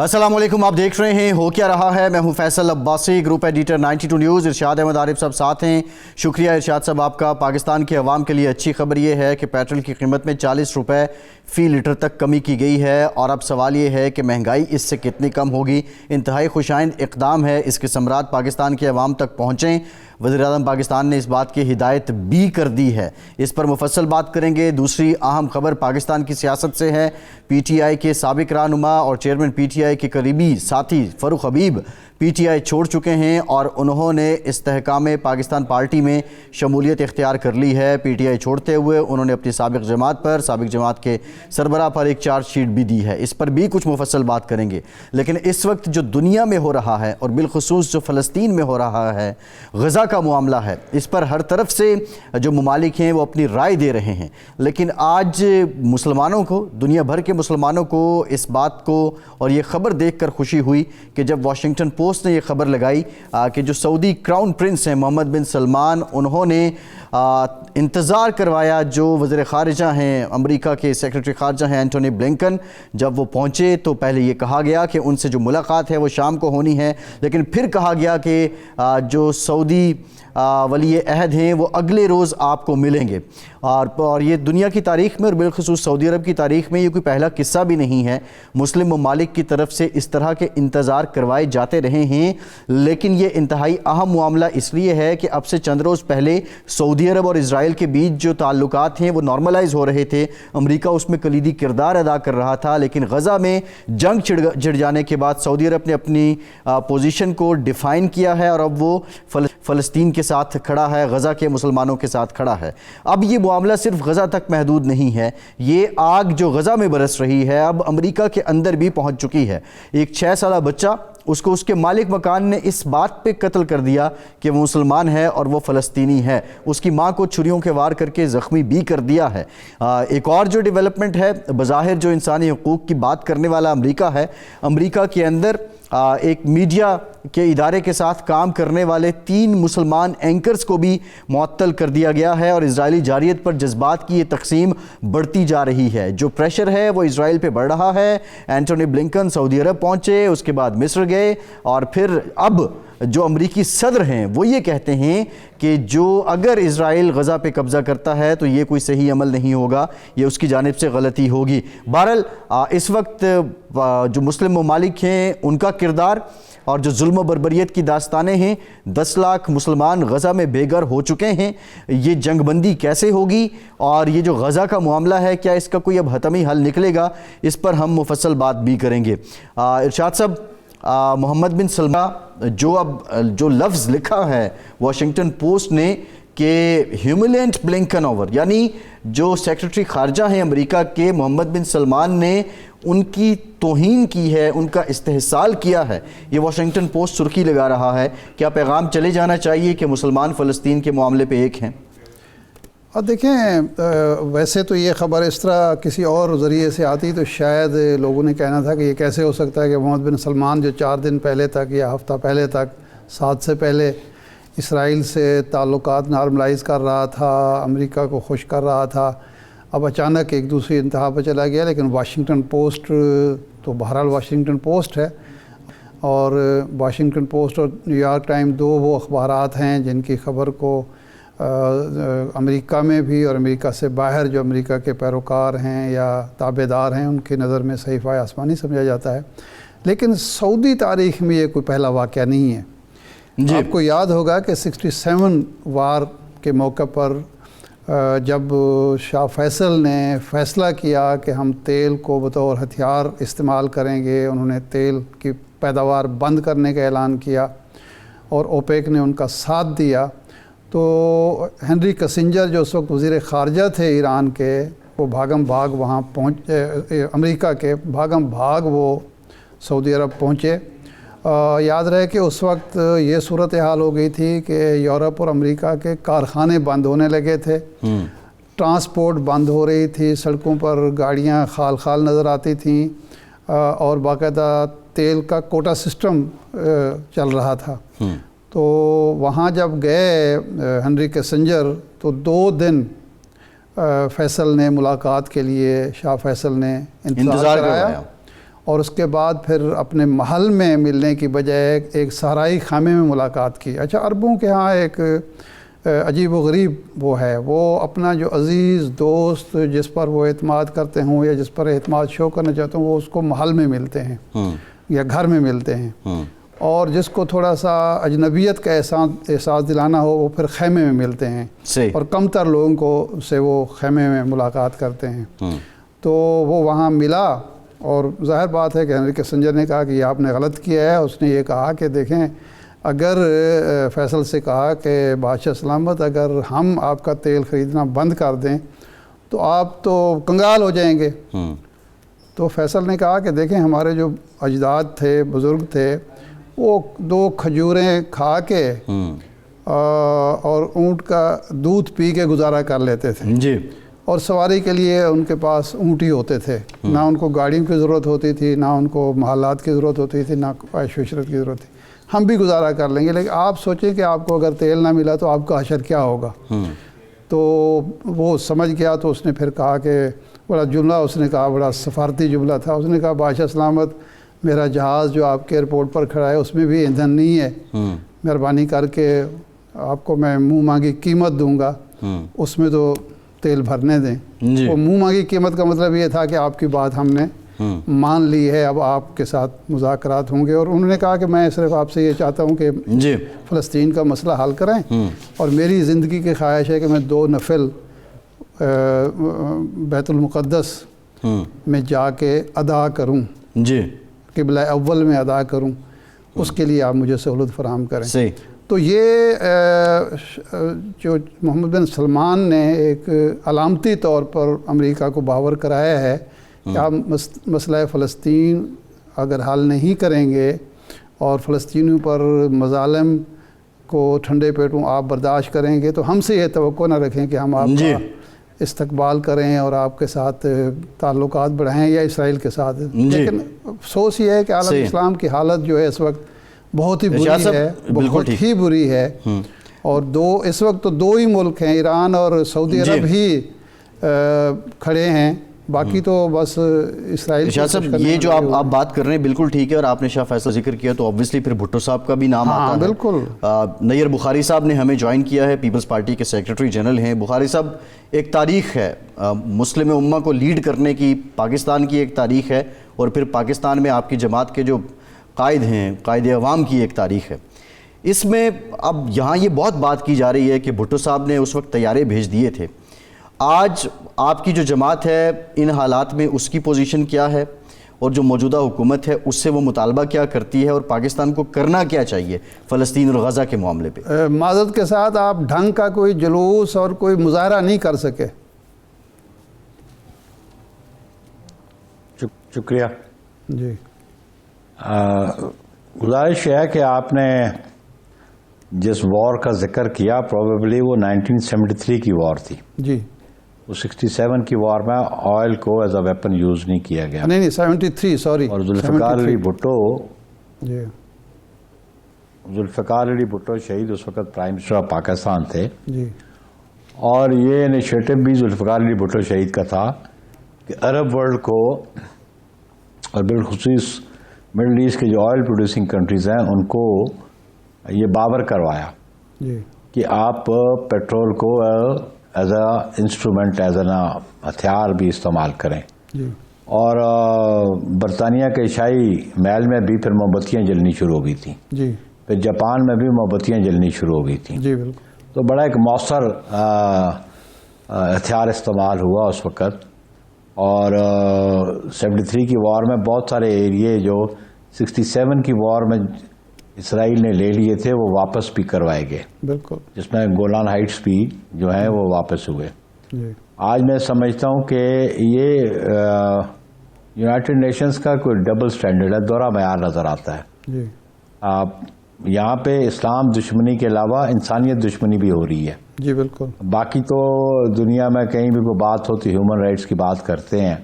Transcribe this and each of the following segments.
السلام علیکم، آپ دیکھ رہے ہیں ہو کیا رہا ہے۔ میں ہوں Faisal Abbasi, group editor 92 news. Irshad Ahmad Arif Sahab ساتھ ہیں، شکریہ ارشاد صاحب آپ کا۔ پاکستان کے عوام کے لیے اچھی خبر یہ ہے کہ پیٹرول کی قیمت میں 40 روپے فی لیٹر تک کمی کی گئی ہے، اور اب سوال یہ ہے کہ مہنگائی اس سے کتنی کم ہوگی۔ انتہائی خوشائند اقدام ہے، اس کے ثمرات پاکستان کے عوام تک پہنچیں۔ وزیر اعظم پاکستان نے اس بات کی ہدایت بھی کر دی ہے، اس پر مفصل بات کریں گے۔ دوسری اہم خبر پاکستان کی سیاست سے ہے۔ پی ٹی آئی کے سابق رہنما اور چیئرمین پی ٹی آئی کے قریبی ساتھی فاروق حبیب پی ٹی آئی چھوڑ چکے ہیں، اور انہوں نے استحکام پاکستان پارٹی میں شمولیت اختیار کر لی ہے۔ پی ٹی آئی چھوڑتے ہوئے انہوں نے اپنی سابق جماعت کے سربراہ پر ایک چارج شیٹ بھی دی ہے، اس پر بھی کچھ مفصل بات کریں گے۔ لیکن اس وقت جو دنیا میں ہو رہا ہے، اور بالخصوص جو فلسطین میں ہو رہا ہے، غزہ کا معاملہ ہے، اس پر ہر طرف سے جو ممالک ہیں وہ اپنی رائے دے رہے ہیں۔ لیکن آج مسلمانوں کو، دنیا بھر کے مسلمانوں کو اس بات کو اور یہ خبر دیکھ کر خوشی ہوئی کہ جب واشنگٹن پوسٹ نے یہ خبر لگائی کہ جو سعودی کراؤن پرنس ہیں محمد بن سلمان، انہوں نے انتظار کروایا جو وزیر خارجہ ہیں، امریکہ کے سیکرٹری خارجہ ہیں اینٹونی بلنکن، جب وہ پہنچے تو پہلے یہ کہا گیا کہ ان سے جو ملاقات ہے وہ شام کو ہونی ہے، لیکن پھر کہا گیا کہ جو سعودی ولی عہد ہیں وہ اگلے روز آپ کو ملیں گے۔ اور یہ دنیا کی تاریخ میں اور بالخصوص سعودی عرب کی تاریخ میں یہ کوئی پہلا قصہ بھی نہیں ہے۔ مسلم ممالک کی طرف سے اس طرح کے انتظار کروائے جاتے رہے ہیں، لیکن یہ انتہائی اہم معاملہ اس لیے ہے کہ اب سے چند روز پہلے سعودی عرب اور اسرائیل کے بیچ جو تعلقات ہیں وہ نارملائز ہو رہے تھے، امریکہ اس میں کلیدی کردار ادا کر رہا تھا، لیکن غزہ میں جنگ چھڑ جانے کے بعد سعودی عرب نے اپنی پوزیشن کو ڈیفائن کیا ہے، اور اب وہ فلسطین کے ساتھ کھڑا ہے، غزہ کے مسلمانوں کے ساتھ کھڑا ہے۔ اب یہ معاملہ صرف غزہ تک محدود نہیں ہے، یہ آگ جو غزہ میں برس رہی ہے اب امریکہ کے اندر بھی پہنچ چکی ہے۔ ایک 6 سالہ بچہ، اس کو اس کے مالک مکان نے اس بات پہ قتل کر دیا کہ وہ مسلمان ہے اور وہ فلسطینی ہے، اس کی ماں کو چھریوں کے وار کر کے زخمی بھی کر دیا ہے۔ ایک اور جو ڈیولپمنٹ ہے، بظاہر جو انسانی حقوق کی بات کرنے والا امریکہ ہے، امریکہ کے اندر ایک میڈیا کے ادارے کے ساتھ کام کرنے والے 3 مسلمان اینکرز کو بھی معطل کر دیا گیا ہے، اور اسرائیلی جارحیت پر جذبات کی یہ تقسیم بڑھتی جا رہی ہے۔ جو پریشر ہے وہ اسرائیل پہ بڑھ رہا ہے۔ اینٹونی بلنکن سعودی عرب پہنچے، اس کے بعد مصر گئے، اور پھر اب جو امریکی صدر ہیں وہ یہ کہتے ہیں کہ جو اگر اسرائیل غزہ پہ قبضہ کرتا ہے تو یہ کوئی صحیح عمل نہیں ہوگا، یہ اس کی جانب سے غلطی ہوگی۔ بہرحال اس وقت جو مسلم ممالک ہیں ان کا کردار اور جو ظلم و بربریت کی داستانیں ہیں، 10 لاکھ مسلمان غزہ میں بے گھر ہو چکے ہیں، یہ جنگ بندی کیسے ہوگی، اور یہ جو غزہ کا معاملہ ہے کیا اس کا کوئی اب حتمی حل نکلے گا، اس پر ہم مفصل بات بھی کریں گے۔ ارشاد صاحب، محمد بن سلمان جو لفظ لکھا ہے واشنگٹن پوسٹ نے کہ ہیوملینٹ بلنکن اوور، یعنی جو سیکرٹری خارجہ ہیں امریکہ کے محمد بن سلمان نے ان کی توہین کی ہے، ان کا استحصال کیا ہے، یہ واشنگٹن پوسٹ سرخی لگا رہا ہے۔ کیا پیغام چلے جانا چاہیے کہ مسلمان فلسطین کے معاملے پہ ایک ہیں؟ اور دیکھیں، ویسے تو یہ خبر اس طرح کسی اور ذریعے سے آتی تو شاید لوگوں نے کہنا تھا کہ یہ کیسے ہو سکتا ہے کہ محمد بن سلمان جو 4 دن پہلے تک یا ہفتہ پہلے تک، 7 سے پہلے اسرائیل سے تعلقات نارملائز کر رہا تھا، امریکہ کو خوش کر رہا تھا، اب اچانک ایک دوسری انتہا پہ چلا گیا۔ لیکن واشنگٹن پوسٹ تو بہرحال واشنگٹن پوسٹ ہے، اور واشنگٹن پوسٹ اور نیو یارک ٹائم 2 وہ اخبارات ہیں جن کی خبر کو امریکہ میں بھی اور امریکہ سے باہر جو امریکہ کے پیروکار ہیں یا تابع دار ہیں ان کی نظر میں صحیفہ آسمانی سمجھا جاتا ہے۔ لیکن سعودی تاریخ میں یہ کوئی پہلا واقعہ نہیں ہے۔ آپ کو یاد ہوگا کہ 67 وار کے موقع پر جب شاہ فیصل نے فیصلہ کیا کہ ہم تیل کو بطور ہتھیار استعمال کریں گے، انہوں نے تیل کی پیداوار بند کرنے کا اعلان کیا اور اوپیک نے ان کا ساتھ دیا، تو ہنری کسنجر جو اس وقت وزیر خارجہ تھے ایران کے، وہ بھاگم بھاگ وہاں امریکہ کے بھاگم بھاگ وہ سعودی عرب پہنچے۔ یاد رہے کہ اس وقت یہ صورتحال ہو گئی تھی کہ یورپ اور امریکہ کے کارخانے بند ہونے لگے تھے، ٹرانسپورٹ بند ہو رہی تھی، سڑکوں پر گاڑیاں خال خال نظر آتی تھیں، اور باقاعدہ تیل کا کوٹا سسٹم چل رہا تھا۔ تو وہاں جب گئے ہنری کسنجر تو 2 دن فیصل نے ملاقات کے لیے، شاہ فیصل نے انتظار کرایا، اور اس کے بعد پھر اپنے محل میں ملنے کی بجائے ایک صحرائی خیمے میں ملاقات کی. اچھا عربوں کے ہاں ایک عجیب و غریب وہ ہے, وہ اپنا جو عزیز دوست جس پر وہ اعتماد کرتے ہوں یا جس پر اعتماد شو کرنا چاہتے ہوں وہ اس کو محل میں ملتے ہیں یا گھر میں ملتے ہیں, اور جس کو تھوڑا سا اجنبیت کا احساس دلانا ہو وہ پھر خیمے میں ملتے ہیں, اور کم تر لوگوں کو سے وہ خیمے میں ملاقات کرتے ہیں. تو وہ وہاں ملا, اور ظاہر بات ہے کہ ہنری کسنجر نے کہا کہ یہ آپ نے غلط کیا ہے. اس نے یہ کہا کہ دیکھیں اگر فیصل سے کہا کہ بادشاہ سلامت اگر ہم آپ کا تیل خریدنا بند کر دیں تو آپ تو کنگال ہو جائیں گے. تو فیصل نے کہا کہ دیکھیں ہمارے جو اجداد تھے, بزرگ تھے, وہ 2 کھجوریں کھا کے اور اونٹ کا دودھ پی کے گزارا کر لیتے تھے جی, اور سواری کے لیے ان کے پاس اونٹ ہی ہوتے تھے. نہ ان کو گاڑیوں کی ضرورت ہوتی تھی, نہ ان کو محلات کی ضرورت ہوتی تھی, نہ عیش و عشرت کی ضرورت تھی. ہم بھی گزارا کر لیں گے, لیکن آپ سوچیں کہ آپ کو اگر تیل نہ ملا تو آپ کا حشر کیا ہوگا. تو وہ سمجھ گیا, تو اس نے پھر کہا کہ بڑا جملہ اس نے کہا, بڑا سفارتی جملہ تھا. اس نے کہا بادشاہ سلامت میرا جہاز جو آپ کے ایئرپورٹ پر کھڑا ہے اس میں بھی ایندھن نہیں ہے, مہربانی کر کے آپ کو میں منہ مانگی قیمت دوں گا, اس میں تو تیل بھرنے دیں. وہ منہ مانگی قیمت کا مطلب یہ تھا کہ آپ کی بات ہم نے مان لی ہے, اب آپ کے ساتھ مذاکرات ہوں گے. اور انہوں نے کہا کہ میں صرف آپ سے یہ چاہتا ہوں کہ فلسطین کا مسئلہ حل کریں, اور میری زندگی کی خواہش ہے کہ میں 2 نفل بیت المقدس میں جا کے ادا کروں, قبلہ اول میں ادا کروں, اس کے لیے آپ مجھے سہولت فراہم کریں. تو یہ جو محمد بن سلمان نے ایک علامتی طور پر امریکہ کو باور کرایا ہے کہ آپ مسئلہ فلسطین اگر حل نہیں کریں گے اور فلسطینیوں پر مظالم کو ٹھنڈے پیٹوں آپ برداشت کریں گے تو ہم سے یہ توقع نہ رکھیں کہ ہم آپ کا استقبال کریں اور آپ کے ساتھ تعلقات بڑھائیں یا اسرائیل کے ساتھ. لیکن افسوس یہ ہے کہ عالم اسلام کی حالت جو ہے اس وقت بہت ہی بری ہے, بہت ہی بری ہے. اور اس وقت تو 2 ہی ملک ہیں, ایران اور سعودی عرب ہی کھڑے ہیں, باقی تو بس اسرائیل. شاہ صاحب یہ جو آپ بات کر رہے ہیں بالکل ٹھیک ہے, اور آپ نے شاہ فیصل ذکر کیا تو obviously پھر بھٹو صاحب کا بھی نام آتا ہے. بالکل. نیر بخاری صاحب نے ہمیں جوائن کیا ہے, پیپلز پارٹی کے سیکریٹری جنرل ہیں. بخاری صاحب ایک تاریخ ہے مسلم امہ کو لیڈ کرنے کی, پاکستان کی ایک تاریخ ہے, اور پھر پاکستان میں آپ کی جماعت کے جو قائد ہیں, قائد عوام کی ایک تاریخ ہے. اس میں اب یہاں یہ بہت بات کی جا رہی ہے کہ بھٹو صاحب نے اس وقت طیارے بھیج دیے تھے. آج آپ کی جو جماعت ہے ان حالات میں اس کی پوزیشن کیا ہے, اور جو موجودہ حکومت ہے اس سے وہ مطالبہ کیا کرتی ہے, اور پاکستان کو کرنا کیا چاہیے فلسطین اور غزہ کے معاملے پہ؟ معذرت کے ساتھ آپ ڈھنگ کا کوئی جلوس اور کوئی مظاہرہ نہیں کر سکے. شکریہ. جی گزارش ہے کہ آپ نے جس وار کا ذکر کیا پروبیبلی وہ 1973 کی وار تھی. جی وہ 67 کی وار میں آئل کو ایز اے ویپن یوز نہیں کیا گیا. نہیں 73 سوری. اور ذوالفقار علی بھٹو, جی ذوالفقار علی بھٹو شہید اس وقت پرائم منسٹر آف پاکستان تھے. جی اور یہ انیشیٹو بھی ذوالفقار علی بھٹو شہید کا تھا کہ عرب ورلڈ کو اور بالخصوص مڈل ایسٹ کے جو آئل پروڈیوسنگ کنٹریز ہیں ان کو یہ باور کروایا کہ آپ پیٹرول کو as a instrument, as a ہتھیار بھی استعمال کریں. اور برطانیہ کے عیسائی محل میں بھی پھر موم بتیاں جلنی شروع ہو گئی تھیں. پھر جاپان میں بھی موم بتیاں جلنی شروع ہو گئی تھیں. تو بڑا ایک مؤثر ہتھیار استعمال ہوا اس وقت. اور 73 کی وار میں بہت سارے ایریے جو 67 کی وار میں اسرائیل نے لے لیے تھے وہ واپس بھی کروائے گئے. بالکل. جس میں گولان ہائٹس بھی جو ہیں وہ واپس ہوئے. آج میں سمجھتا ہوں کہ یہ یونائٹڈ نیشنز کا کوئی ڈبل سٹینڈرڈ ہے, دوہرا معیار نظر آتا ہے. یہاں پہ اسلام دشمنی کے علاوہ انسانیت دشمنی بھی ہو رہی ہے. جی بالکل. باقی تو دنیا میں کہیں بھی کوئی بات ہوتی ہیومن رائٹس کی بات کرتے ہیں,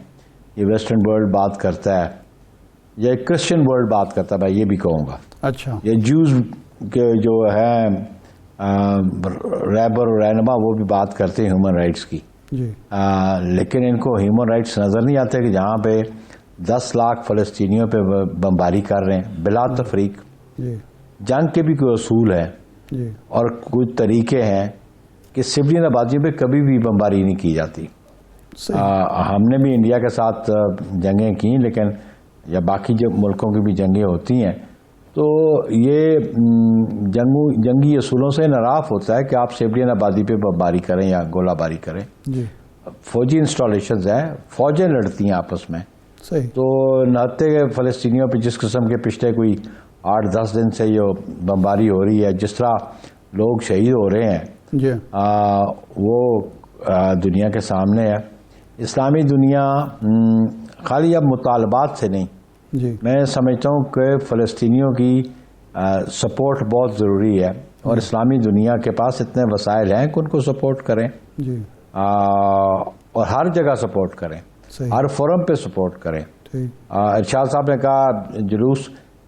یہ ویسٹرن ورلڈ بات کرتا ہے یا کرسچن ورلڈ بات کرتا ہے, بھائی یہ بھی کہوں گا. اچھا. یہ جوز کے جو ہیں ریبر اور رہنما وہ بھی بات کرتے ہیں ہیومن رائٹس کی. لیکن ان کو ہیومن رائٹس نظر نہیں آتے کہ جہاں پہ 10 لاکھ فلسطینیوں پہ بمباری کر رہے ہیں بلا تفریق. جی جنگ کے بھی کوئی اصول ہیں جی اور کچھ طریقے ہیں کہ سویلین آبادیوں پہ کبھی بھی بمباری نہیں کی جاتی. ہم نے بھی انڈیا کے ساتھ جنگیں کی، لیکن یا باقی جو ملکوں کی بھی جنگیں ہوتی ہیں تو یہ جنگی اصولوں سے انحراف ہوتا ہے کہ آپ سویلین آبادی پہ بمباری کریں یا گولہ باری کریں. جی فوجی انسٹالیشنز ہیں، فوجیں لڑتی ہیں آپس میں. صحیح. تو نہتے فلسطینیوں پہ جس قسم کے پچھلے کوئی 8-10 دن سے یہ بمباری ہو رہی ہے، جس طرح لوگ شہید ہو رہے ہیں، جی وہ دنیا کے سامنے ہے. اسلامی دنیا خالی اب مطالبات سے نہیں، جی میں سمجھتا ہوں کہ فلسطینیوں کی سپورٹ بہت ضروری ہے، اور اسلامی دنیا کے پاس اتنے وسائل ہیں کہ ان کو سپورٹ کریں، جی اور ہر جگہ سپورٹ کریں، صحیح. ہر فورم پہ سپورٹ کریں. ٹھیک. ارشاد صاحب نے کہا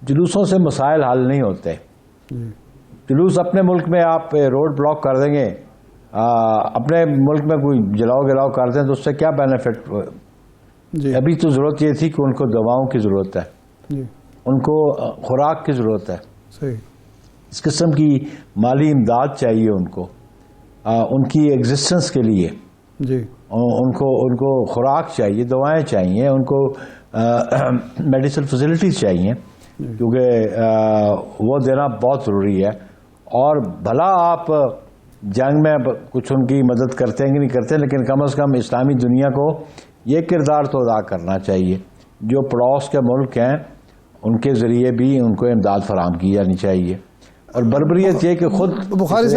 جلوسوں سے مسائل حل نہیں ہوتے. جی جلوس اپنے ملک میں آپ روڈ بلاک کر دیں گے، اپنے ملک میں کوئی جلاؤ گلاؤ کر دیں تو اس سے کیا بینیفٹ؟ جی ابھی تو ضرورت یہ تھی کہ ان کو دواؤں کی ضرورت ہے، جی ان کو خوراک کی ضرورت ہے، صحیح. اس قسم کی مالی امداد چاہیے ان کو، ان کی ایگزسٹنس کے لیے. جی ان کو خوراک چاہیے، دوائیں چاہیے، ان کو میڈیسل فیسلٹیز چاہیے، کیونکہ وہ دینا بہت ضروری ہے. اور بھلا آپ جنگ میں کچھ ان کی مدد کرتے ہیں کہ نہیں کرتے، لیکن کم از کم اسلامی دنیا کو یہ کردار تو ادا کرنا چاہیے. جو پڑوس کے ملک ہیں ان کے ذریعے بھی ان کو امداد فراہم کی جانی چاہیے. اور بربریت یہ کہ خود بخاری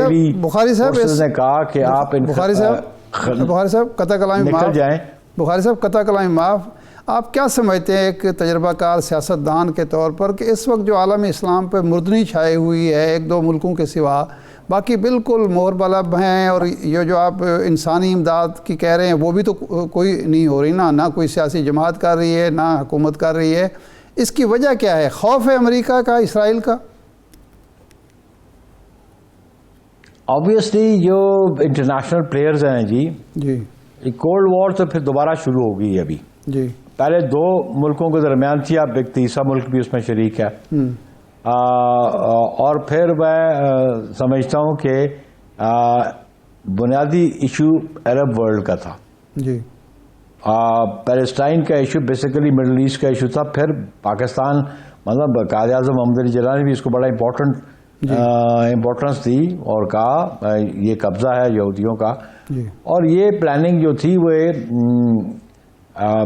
صاحب نے کہا کہ آپ بخاری صاحب قطع کلامی نکل معاف جائیں. بخاری صاحب قطع کلامی معاف، آپ کیا سمجھتے ہیں ایک تجربہ کار سیاستدان کے طور پر کہ اس وقت جو عالم اسلام پہ مردنی چھائی ہوئی ہے 1-2 ملکوں کے سوا، باقی بالکل مہر بلب ہیں، اور یہ جو آپ انسانی امداد کی کہہ رہے ہیں وہ بھی تو کوئی نہیں ہو رہی، نہ کوئی سیاسی جماعت کر رہی ہے، نہ حکومت کر رہی ہے. اس کی وجہ کیا ہے؟ خوف ہے امریکہ کا، اسرائیل کا؟ آبویسلی جو انٹرنیشنل پلیئرز ہیں جی، جی کولڈ وار تو پھر دوبارہ شروع ہو گئی ابھی. جی پہلے 2 ملکوں کے درمیان تھی، اب ایک تیسرا ملک بھی اس میں شریک ہے. اور پھر میں سمجھتا ہوں کہ بنیادی ایشو عرب ورلڈ کا تھا. جی پیلسٹائن کا ایشو بیسیکلی مڈل ایسٹ کا ایشو تھا. پھر پاکستان، مطلب قائد اعظم محمد علی جناح نے بھی اس کو بڑا امپورٹنس دی اور کہا یہ قبضہ ہے یہودیوں کا. جی اور یہ پلاننگ جو تھی وہ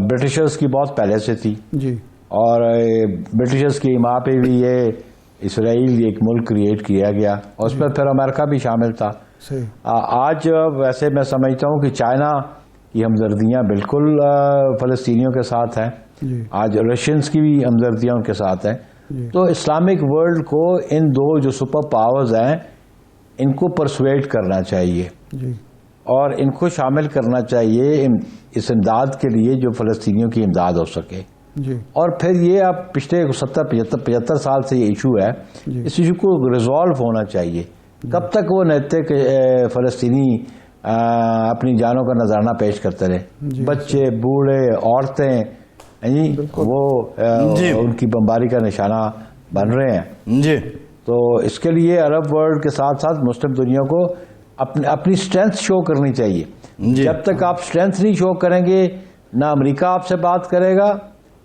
برٹشرز کی بہت پہلے سے تھی. جی اور برٹشرز کی ماں پہ بھی یہ اسرائیل ایک ملک کریٹ کیا گیا، اور اس میں پھر امریکہ بھی شامل تھا. صحیح. آج ویسے میں سمجھتا ہوں کہ چائنا کی ہمدردیاں بالکل فلسطینیوں کے ساتھ ہیں. جی آج رشینز کی بھی ہمدردیاں ان کے ساتھ ہیں. جی تو اسلامک ورلڈ کو ان 2 جو سپر پاورز ہیں ان کو پرسویٹ کرنا چاہیے، جی اور ان کو شامل کرنا چاہیے اس امداد کے لیے جو فلسطینیوں کی امداد ہو سکے. جی اور پھر یہ اب پچھلے 70-75 سال سے یہ ایشو ہے، اس ایشو کو ریزالو ہونا چاہیے. کب تک وہ نہتے کہ فلسطینی اپنی جانوں کا نذرانہ پیش کرتے رہے؟ بچے، بوڑھے، عورتیں، وہ ان کی بمباری کا نشانہ بن رہے ہیں. جی تو اس کے لیے عرب ورلڈ کے ساتھ ساتھ مسلم دنیا کو اپنی اسٹرینتھ شو کرنی چاہیے. جب تک آپ اسٹرینتھ نہیں شو کریں گے، نہ امریکہ آپ سے بات کرے گا،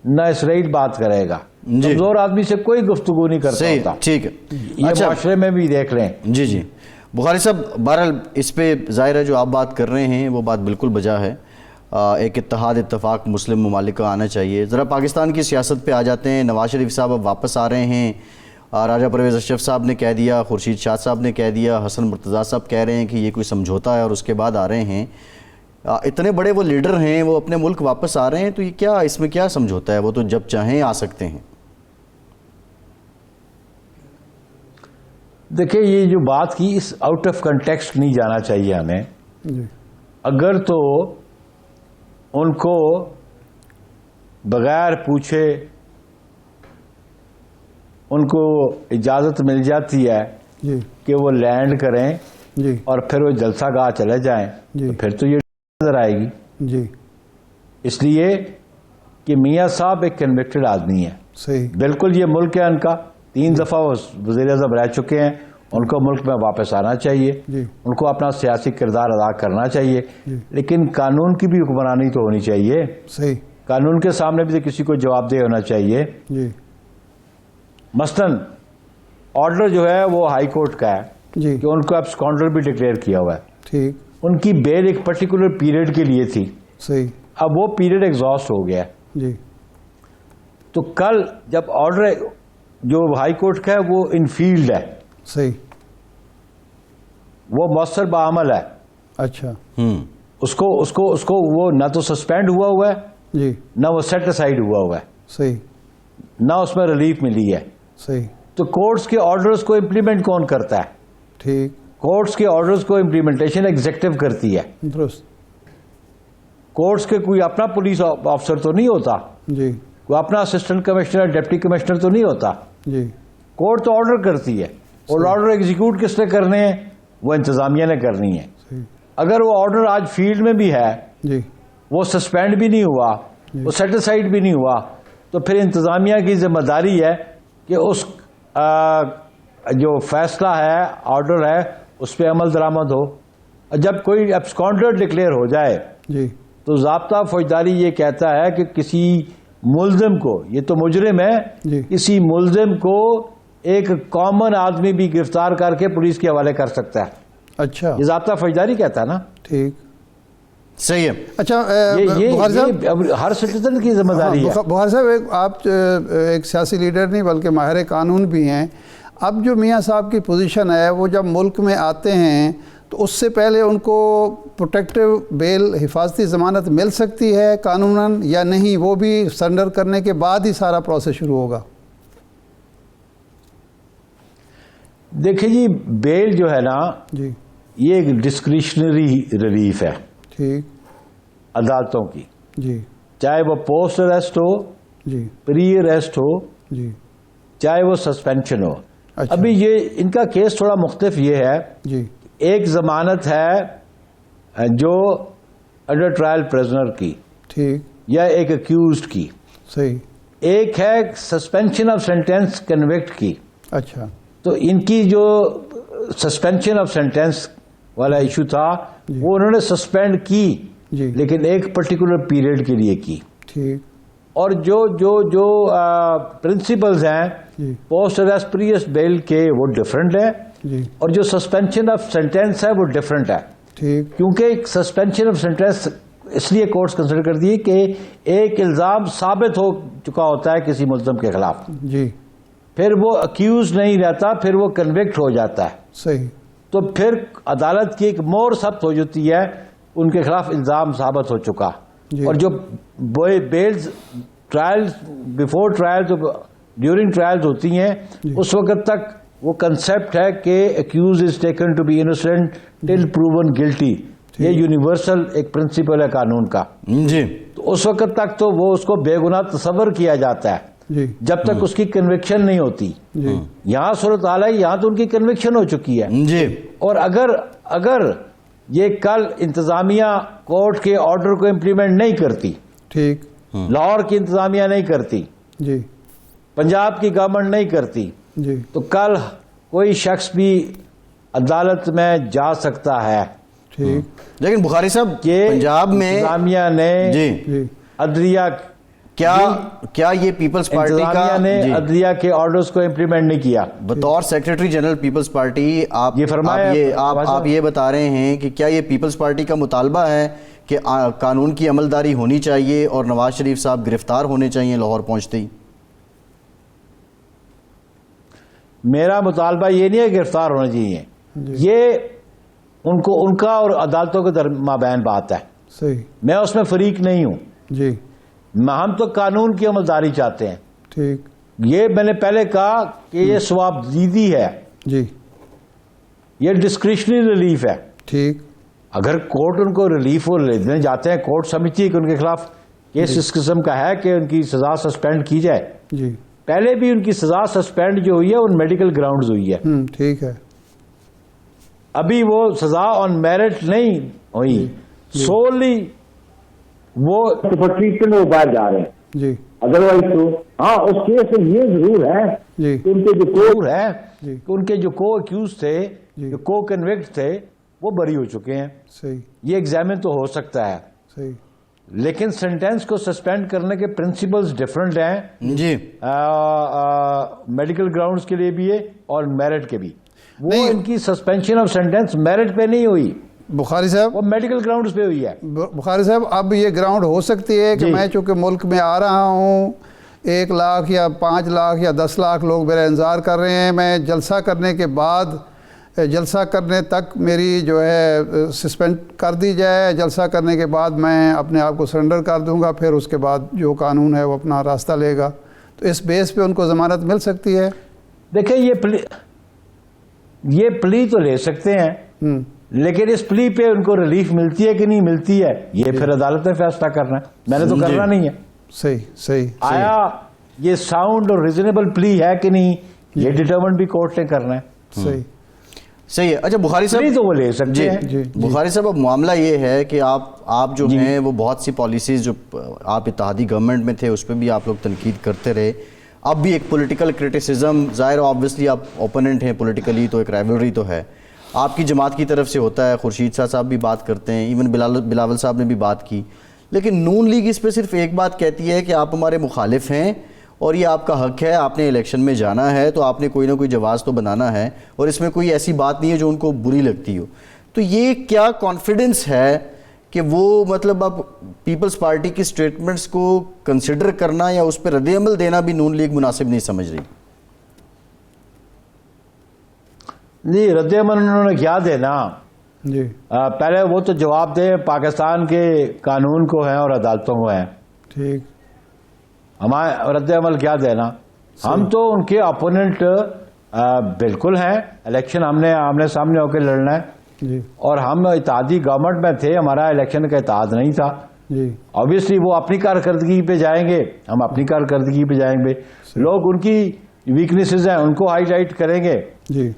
نہ اسرائیل بات کرے گا. کمزور آدمی سے کوئی گفتگو نہیں کرتا ہوتا. ٹھیک ہے. یہ معاشرے میں بھی دیکھ لیں. جی بخاری صاحب، بہرحال اس پہ ظاہر ہے جو آپ بات کر رہے ہیں وہ بات بالکل بجا ہے. ایک اتفاق مسلم ممالک کا آنا چاہیے. ذرا پاکستان کی سیاست پہ آ جاتے ہیں. نواز شریف صاحب اب واپس آ رہے ہیں. راجہ پرویز اشرف صاحب نے کہہ دیا، خورشید شاہ صاحب نے کہہ دیا، حسن مرتضیٰ صاحب کہہ رہے ہیں کہ یہ کوئی سمجھوتا ہے اور اس کے بعد آ رہے ہیں. اتنے بڑے وہ لیڈر ہیں، وہ اپنے ملک واپس آ رہے ہیں، تو یہ کیا، اس میں کیا سمجھوتا ہے؟ وہ تو جب چاہیں آ سکتے ہیں. دیکھیں، یہ جو بات کی اس آؤٹ آف کنٹیکسٹ نہیں جانا چاہیے ہمیں. اگر تو ان کو بغیر پوچھے ان کو اجازت مل جاتی ہے کہ وہ لینڈ کریں اور پھر وہ جلسہ گاہ چلے جائیں، تو پھر تو یہ نظر آئے گی. جی اس لیے کہ میاں صاحب ایک کنوکٹڈ آدمی ہے. صحیح. بالکل یہ ملک ہے ان کا, 3 دفعہ وہ وزیر اعظم رہ چکے ہیں, ان کو ملک میں واپس آنا چاہیے, ان کو اپنا سیاسی کردار ادا کرنا چاہیے, لیکن قانون کی بھی حکمرانی تو ہونی چاہیے. صحیح. قانون کے سامنے بھی تو کسی کو جواب دہ ہونا چاہیے. جی. مثلاً آرڈر جو ہے وہ ہائی کورٹ کا ہے جی. کہ ان کو ایبسکانڈر بھی ڈکلیئر کیا ہوا ہے. ٹھیک. ان کی بیل ایک پرٹیکولر پیریڈ کے لیے تھی. صحیح. اب وہ پیریڈ ایگزاسٹ ہو گیا. جی. تو کل جب آرڈر جو ہائی کورٹ کا ہے وہ ان فیلڈ ہے, صحیح. وہ مؤثر بعمل ہے. اچھا. اس کو وہ نہ تو سسپینڈ ہوا ہے, جی. نہ وہ سیٹ اسائڈ ہوا ہے, صحیح. نہ اس میں ریلیف ملی ہے. صحیح. تو کورٹس کے آرڈرز کو امپلیمنٹ کون کرتا ہے؟ ٹھیک. کورٹس کے آرڈرز کو امپلیمنٹیشن ایگزیکٹو کرتی ہے. درست. کورٹس کے کوئی اپنا پولیس آفسر تو نہیں ہوتا, جی. کوئی اپنا اسسٹنٹ کمشنر ڈپٹی کمشنر تو نہیں ہوتا. جی. کورٹ تو آرڈر کرتی ہے, اور آرڈر ایگزیکیوٹ کس نے کرنے ہیں؟ وہ انتظامیہ نے کرنی ہے. صحیح. اگر وہ آرڈر آج فیلڈ میں بھی ہے, جی. وہ سسپینڈ بھی نہیں ہوا, وہ سیٹ اسائڈ بھی نہیں ہوا, تو پھر انتظامیہ کی ذمہ داری ہے کہ اس جو فیصلہ ہے, آرڈر ہے, اس پہ عمل درآمد ہو. جب کوئی ایبسکانڈر ڈکلیئر ہو جائے جی. تو ضابطہ فوجداری یہ کہتا ہے کہ کسی ملزم کو, یہ تو مجرم ہے, جی. کسی ملزم کو ایک کامن آدمی بھی گرفتار کر کے پولیس کے حوالے کر سکتا ہے. اچھا. یہ ضابطہ فوجداری کہتا ہے نا. ٹھیک. صحیح ہے. اچھا بخاری صاحب, ہر سٹیزن کی ذمہ داری ہے. بخاری صاحب, آپ ایک سیاسی لیڈر نہیں بلکہ ماہر قانون بھی ہیں. اب جو میاں صاحب کی پوزیشن ہے, وہ جب ملک میں آتے ہیں تو اس سے پہلے ان کو پروٹیکٹیو بیل, حفاظتی ضمانت مل سکتی ہے قانوناً یا نہیں؟ وہ بھی سرنڈر کرنے کے بعد ہی سارا پروسیس شروع ہوگا. دیکھیں جی, بیل جو ہے نا, جی. یہ ایک ڈسکریشنری ریلیف ہے ٹھیک. عدالتوں کی, جی. چاہے وہ پوسٹ اریسٹ ہو, جی. پری اریسٹ ہو, جی. چاہے وہ سسپینشن ہو. اچھا. ابھی یہ ان کا کیس تھوڑا مختلف یہ ہے, جی. ایک ضمانت ہے جو انڈر ٹرائل پریزنر کی ٹھیک. یا ایک اکیوزڈ کی, صحیح. ایک ہے سسپینشن آف سینٹینس کنوکٹ کی. اچھا. تو ان کی جو سسپینشن آف سینٹینس والا ایشو تھا, وہ انہوں نے سسپینڈ کی, جی. لیکن ایک پرٹیکولر پیریڈ کے لیے کی. ٹھیک. اور جو پرنسپلز ہیں جی. پوسٹ اریسٹ پری اریسٹ بیل کے, وہ ڈفرینٹ ہے, جی. اور جو سسپینشن آف سینٹینس ہے وہ ڈفرینٹ ہے. ٹھیک. کیونکہ سسپینشن آف سینٹینس اس لیے کورٹس کنسیڈر کر دیے کہ ایک الزام ثابت ہو چکا ہوتا ہے کسی ملزم کے خلاف, جی. پھر وہ اکیوز نہیں رہتا, پھر وہ کنوکٹ ہو جاتا ہے. صحیح. تو پھر عدالت کی ایک مور ثبت ہو جاتی ہے ان کے خلاف الزام ثابت ہو چکا. جی. اور جو بیلز ٹرائل بیفور ٹرائل تو ڈیورنگ ٹرائلز ہوتی ہیں, اس وقت تک وہ کنسیپٹ ہے کہ accused is taken to be innocent till proven guilty. یہ یونیورسل ایک پرنسپل ہے قانون کا. جی. تو اس وقت تک تو وہ اس کو بے گناہ تصور کیا جاتا ہے, جی. جب تک اس کی کنوکشن نہیں ہوتی. جی. یہاں صورتحال ہے, یہاں تو ان کی کنوکشن ہو چکی ہے. جی. اور اگر یہ کل انتظامیہ کورٹ کے آرڈر کو امپلیمنٹ نہیں کرتی, ٹھیک. لاہور کی انتظامیہ نہیں کرتی, جی. پنجاب کی گورنمنٹ نہیں کرتی, جی. تو کل کوئی شخص بھی عدالت میں جا سکتا ہے. ٹھیک. لیکن بخاری صاحب, کہ پنجاب میں انتظامیہ نے جی جی. عدلیہ کیا یہ پیپلز پارٹی کا انتظامیہ نے عدلیہ کے آرڈرز کو امپلیمنٹ نہیں کیا. بطور سیکریٹری جنرل پیپلز پارٹی آپ یہ فرمایا آپ یہ بتا رہے ہیں کہ کیا یہ پیپلز پارٹی کا مطالبہ ہے کہ قانون کی عملداری ہونی چاہیے اور نواز شریف صاحب گرفتار ہونے چاہیے لاہور پہنچتے ہی؟ میرا مطالبہ یہ نہیں ہے گرفتار ہونا چاہیے, یہ ان کا اور عدالتوں کے مابین بات ہے. صحیح. میں اس میں فریق نہیں ہوں. جی. ہم تو قانون کی عملداری چاہتے ہیں. ٹھیک. یہ میں نے پہلے کہا کہ یہ ثواب دیدی ہے, جی. یہ ڈسکریشنری ریلیف ہے. ٹھیک. اگر کورٹ ان کو ریلیف دینے جاتے ہیں, کورٹ سمجھتی ہے کہ ان کے خلاف کیس اس قسم کا ہے کہ ان کی سزا سسپینڈ کی جائے. جی. پہلے بھی ان کی سزا سسپینڈ جو ہوئی ہے ان میڈیکل گراؤنڈز ہوئی ہے. ٹھیک ہے. ابھی وہ سزا آن میرٹ نہیں ہوئی, سوللی وہ ٹریٹمنٹ میں باہر جا رہے ہیں. جی ادروائز تو ہاں اس کیس میں یہ ضرور ہے جی کہ ان کے جو ضرور ہے جی کہ ان کے جو کو اکیوز تھے جو کو کنوکٹ تھے وہ بری ہو چکے ہیں. صحیح یہ ایگزامن تو ہو سکتا ہے صحیح لیکن سینٹینس کو سسپینڈ کرنے کے پرنسپلز ڈفرنٹ ہیں جی میڈیکل گراؤنڈز کے لیے بھی ہے اور میرٹ کے بھی. وہ نہیں. ان کی سسپینشن آف سینٹینس میرٹ پہ نہیں ہوئی, بخاری صاحب وہ میڈیکل گراؤنڈز پہ ہوئی ہے. بخاری صاحب اب یہ گراؤنڈ ہو سکتی ہے کہ جی. میں چونکہ ملک میں آ رہا ہوں 1 لاکھ یا 5 لاکھ یا 10 لاکھ لوگ میرا انتظار کر رہے ہیں, میں جلسہ کرنے کے بعد جلسہ کرنے تک میری جو ہے سسپینڈ کر دی جائے, جلسہ کرنے کے بعد میں اپنے آپ کو سرنڈر کر دوں گا, پھر اس کے بعد جو قانون ہے وہ اپنا راستہ لے گا, تو اس بیس پہ ان کو ضمانت مل سکتی ہے؟ دیکھیں یہ پلی تو لے سکتے ہیں لیکن اس پلی پہ ان کو ریلیف ملتی ہے کہ نہیں ملتی ہے یہ پھر عدالت نے فیصلہ کرنا ہے, میں نے تو کرنا نہیں ہے. صحیح صحیح آیا یہ ساؤنڈ اور ریزنیبل پلی ہے کہ نہیں یہ ڈٹرمنٹ بھی کورٹ نے کرنا ہے. صحیح صحیح ہے. اچھا بخاری صاحب, پلی تو وہ لے سکتے ہیں. جی بخاری صاحب اب معاملہ یہ ہے کہ آپ جو ہیں وہ بہت سی پالیسیز جو آپ اتحادی گورنمنٹ میں تھے اس پہ بھی آپ لوگ تنقید کرتے رہے, اب بھی ایک پولیٹیکل کرٹیسزم, ظاہر آبویسلی آپ اوپوننٹ ہیں پولیٹیکلی تو ایک رائیولری تو ہے, آپ کی جماعت کی طرف سے ہوتا ہے, خورشید صاحب بھی بات کرتے ہیں, ایون بلاول صاحب نے بھی بات کی, لیکن نون لیگ اس پہ صرف ایک بات کہتی ہے کہ آپ ہمارے مخالف ہیں اور یہ آپ کا حق ہے, آپ نے الیکشن میں جانا ہے تو آپ نے کوئی نہ کوئی جواز تو بنانا ہے, اور اس میں کوئی ایسی بات نہیں ہے جو ان کو بری لگتی ہو. تو یہ کیا کانفیڈنس ہے کہ وہ مطلب اب پیپلز پارٹی کی سٹیٹمنٹس کو کنسیڈر کرنا یا اس پہ رد عمل دینا بھی نون لیگ مناسب نہیں سمجھ رہی؟ نہیں, رد عمل انہوں نے کیا دینا, جی پہلے وہ تو جواب دے پاکستان کے قانون کو ہیں اور عدالتوں کو ہیں. ٹھیک, ہمارا رد عمل کیا دینا, ہم تو ان کے اپوننٹ بالکل ہیں, الیکشن ہم نے آمنے سامنے ہو کے لڑنا ہے, جی اور ہم اتحادی گورنمنٹ میں تھے, ہمارا الیکشن کا اتحاد نہیں تھا. جی obviously وہ اپنی کارکردگی پہ جائیں گے, ہم اپنی کارکردگی پہ جائیں گے, لوگ ان کی ویکنیسز ہیں ان کو ہائی لائٹ کریں گے, جی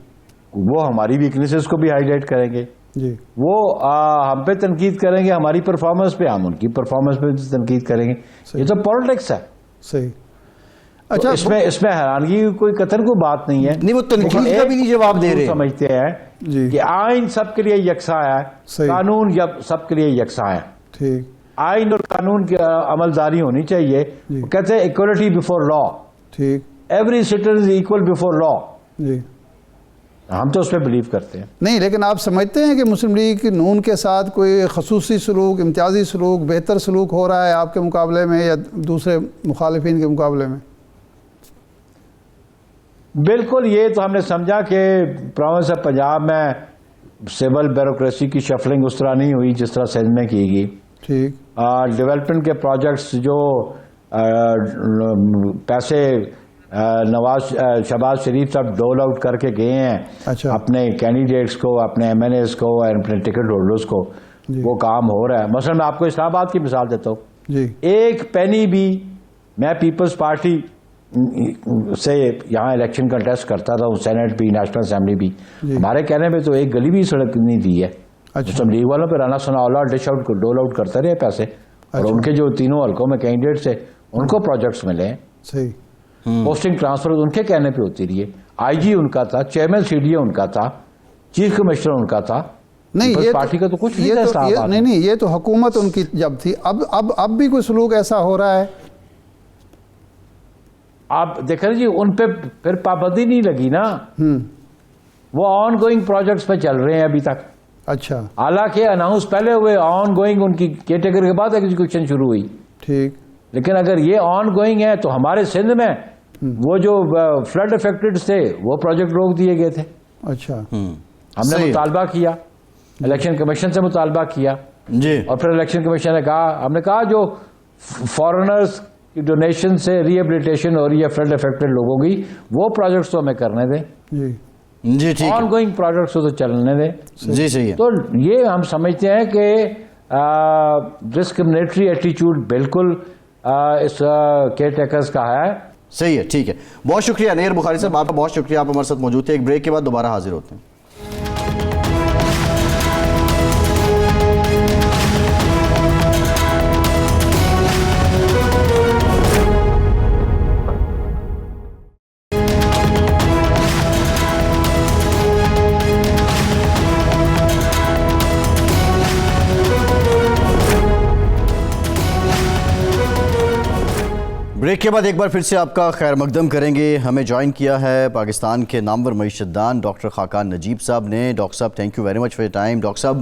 وہ ہماری ویکنیسز کو بھی ہائی لائٹ کریں گے, جی وہ ہم پہ تنقید کریں گے ہماری پرفارمنس پہ, ہم ان کی پرفارمنس پہ تنقید کریں گے. یہ تو پالیٹکس ہے. صحیح. تو اچھا اس میں حیرانگی کی کوئی قطن کوئی بات نہیں ہے. نہیں, وہ تنقید کا بھی نہیں جواب دے رہے. سمجھتے ہیں جی کہ آئین سب کے لیے یکساں ہے, صحیح. قانون سب کے لیے یکساں ہے, ٹھیک, آئین اور قانون کی عملداری ہونی چاہیے. وہ کہتے ہیں ایکوالٹی بفور لا, ٹھیک, every citizen is equal before law. جی ہم تو اس پہ بلیو کرتے ہیں. نہیں, لیکن آپ سمجھتے ہیں کہ مسلم لیگ نون کے ساتھ کوئی خصوصی سلوک, امتیازی سلوک, بہتر سلوک ہو رہا ہے آپ کے مقابلے میں یا دوسرے مخالفین کے مقابلے میں؟ بالکل, یہ تو ہم نے سمجھا کہ پروونس آف پنجاب میں سول بیوروکریسی کی شفلنگ اس طرح نہیں ہوئی جس طرح سندھ میں کی گئی. ٹھیک, ڈیولپمنٹ کے پروجیکٹس جو پیسے شہباز شریف صاحب ڈول آؤٹ کر کے گئے ہیں اچھا, اپنے کینڈیڈیٹس کو, اپنے ایم این ایز کو, اپنے ٹکٹ ہولڈرز کو, وہ کام ہو رہا ہے. مثلا میں آپ کو اسلام آباد کی مثال دیتا ہوں. جی ایک پینی بھی میں پیپلز پارٹی سے یہاں الیکشن کنٹیسٹ کرتا تھا, سینٹ بھی, نیشنل اسمبلی بھی, ہمارے کہنے پہ تو ایک گلی بھی سڑک نہیں دی ہے. مسلم لیگ والوں پہ رانا ثناء اللہ ڈش آؤٹ ڈول آؤٹ کرتے رہے پیسے, اور ان کے جو تینوں حلقوں میں کینڈیڈیٹس ہیں ان کو پروجیکٹس ملے ہیں. صحیح, پوسٹنگ ٹرانسفر ان کے کہنے پہ ہوتی رہی ہے. آئی جی ان کا تھا, چیئرمین سی ڈی اے ان کا تھا, چیف کمشنر ان کا تھا. نہیں یہ پارٹی کا تو کچھ یہ نہیں تو تھا. نہیں, یہ تو حکومت ان کی جب تھی. اب بھی کوئی سلوک ایسا ہو رہا ہے؟ آپ دیکھیں جی, ان پہ پھر پابندی نہیں لگی نا, وہ آن گوئنگ پروجیکٹس پہ چل رہے ہیں ابھی تک. اچھا, حالانکہ اناؤنس پہلے ہوئے, آن گوئنگ ان کی کیٹیگری کے بعد ایگزیکیوشن شروع ہوئی. ٹھیک, لیکن اگر یہ آن گوئنگ ہے تو ہمارے سندھ میں وہ جو فلڈ افیکٹڈ تھے وہ پروجیکٹ روک دیے گئے تھے. اچھا, ہم نے مطالبہ کیا, الیکشن کمیشن سے مطالبہ کیا, جی, اور پھر الیکشن کمیشن نے کہا, ہم نے کہا جو فارنرز کی ڈونیشن سے ریہیبلیٹیشن ہو رہی ہے فلڈ افیکٹڈ لوگوں کی, وہ پروجیکٹس تو ہمیں کرنے دیں. جی جی ٹھیک آن گوئنگ پروجیکٹس تو چلنے دیں. جی صحیح ہے. تو یہ ہم سمجھتے ہیں کہ ڈسکرمنیٹری ایٹیچیوڈ بالکل اس کیئر ٹیکرز کا ہے. صحیح ہے, ٹھیک ہے. بہت شکریہ نیر بخاری صاحب, آپ کا بہت شکریہ, آپ ہمارے ساتھ موجود تھے. ایک بریک کے بعد دوبارہ حاضر ہوتے ہیں. بریک کے بعد ایک بار پھر سے آپ کا خیر مقدم کریں گے. ہمیں جوائن کیا ہے پاکستان کے نامور معیشت دان ڈاکٹر خاقان نجیب صاحب نے. ڈاکٹر صاحب thank you very much for your time. Doctor صاحب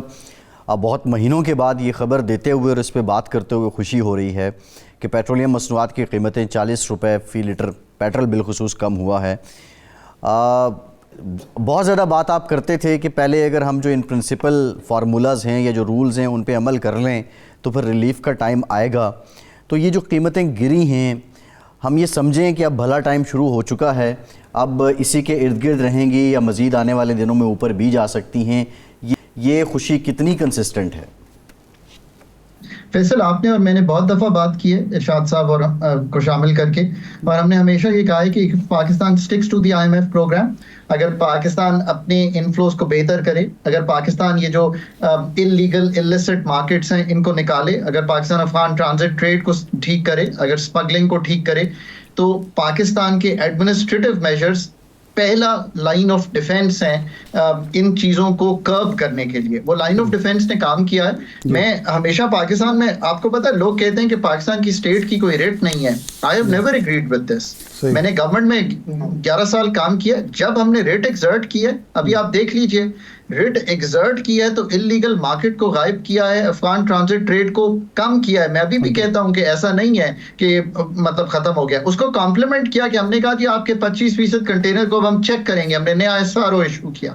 اب بہت مہینوں کے بعد یہ خبر دیتے ہوئے اور اس پہ بات کرتے ہوئے خوشی ہو رہی ہے کہ پیٹرولیم مصنوعات کی قیمتیں 40 روپے فی لیٹر پیٹرول بالخصوص کم ہوا ہے. بہت زیادہ بات آپ کرتے تھے کہ پہلے اگر ہم جو ان پرنسپل فارمولاز ہیں یا جو رولز ہیں ان پہ عمل کر لیں تو پھر ریلیف کا ٹائم آئے گا. تو یہ جو قیمتیں گری ہیں ہم یہ سمجھیں کہ اب بھلا ٹائم شروع ہو چکا ہے, اب اسی کے ارد گرد رہیں گی یا مزید آنے والے دنوں میں اوپر بھی جا سکتی ہیں. یہ خوشی کتنی کنسسٹنٹ ہے؟ فیصل, آپ نے اور میں نے بہت دفعہ بات کی ہے ارشاد صاحب اور کو شامل کر کے, اور ہم نے ہمیشہ یہ کہا ہے کہ Pakistan sticks to the IMF program. اگر پاکستان اپنے انفلوز کو بہتر کرے, اگر پاکستان یہ جو انلیگل السٹ مارکیٹس ہیں ان کو نکالے, اگر پاکستان افغان ٹرانزٹ ٹریڈ کو ٹھیک کرے, اگر اسمگلنگ کو ٹھیک کرے, تو پاکستان کے ایڈمنسٹریٹو میجرز پہلا لائن آف ڈیفینس ہیں ان چیزوں کو کرب کرنے کے لیے. وہ لائن آف ڈیفینس نے کام کیا ہے. میں ہمیشہ پاکستان میں, آپ کو پتا ہے لوگ کہتے ہیں کہ پاکستان کی اسٹیٹ کی کوئی ریٹ نہیں ہے. I have never agreed with this. میں نے گورنمنٹ میں 11 سال کام کیا. جب ہم نے ریٹ ایگزرٹ کی ہے, ابھی آپ دیکھ لیجئے, ریٹ ایگزرٹ کیا ہے تو انلیگل مارکیٹ کو غائب کیا ہے, افغان ٹرانزٹ ٹریڈ کو کم کیا ہے. میں ابھی بھی کہتا ہوں کہ ایسا نہیں ہے کہ مطلب ختم ہو گیا. اس کو کمپلیمنٹ کیا کہ ہم نے کہا کہ آپ کے 25% کنٹینر کو ہم چیک کریں گے. ہم نے نیا SRO ایشو کیا.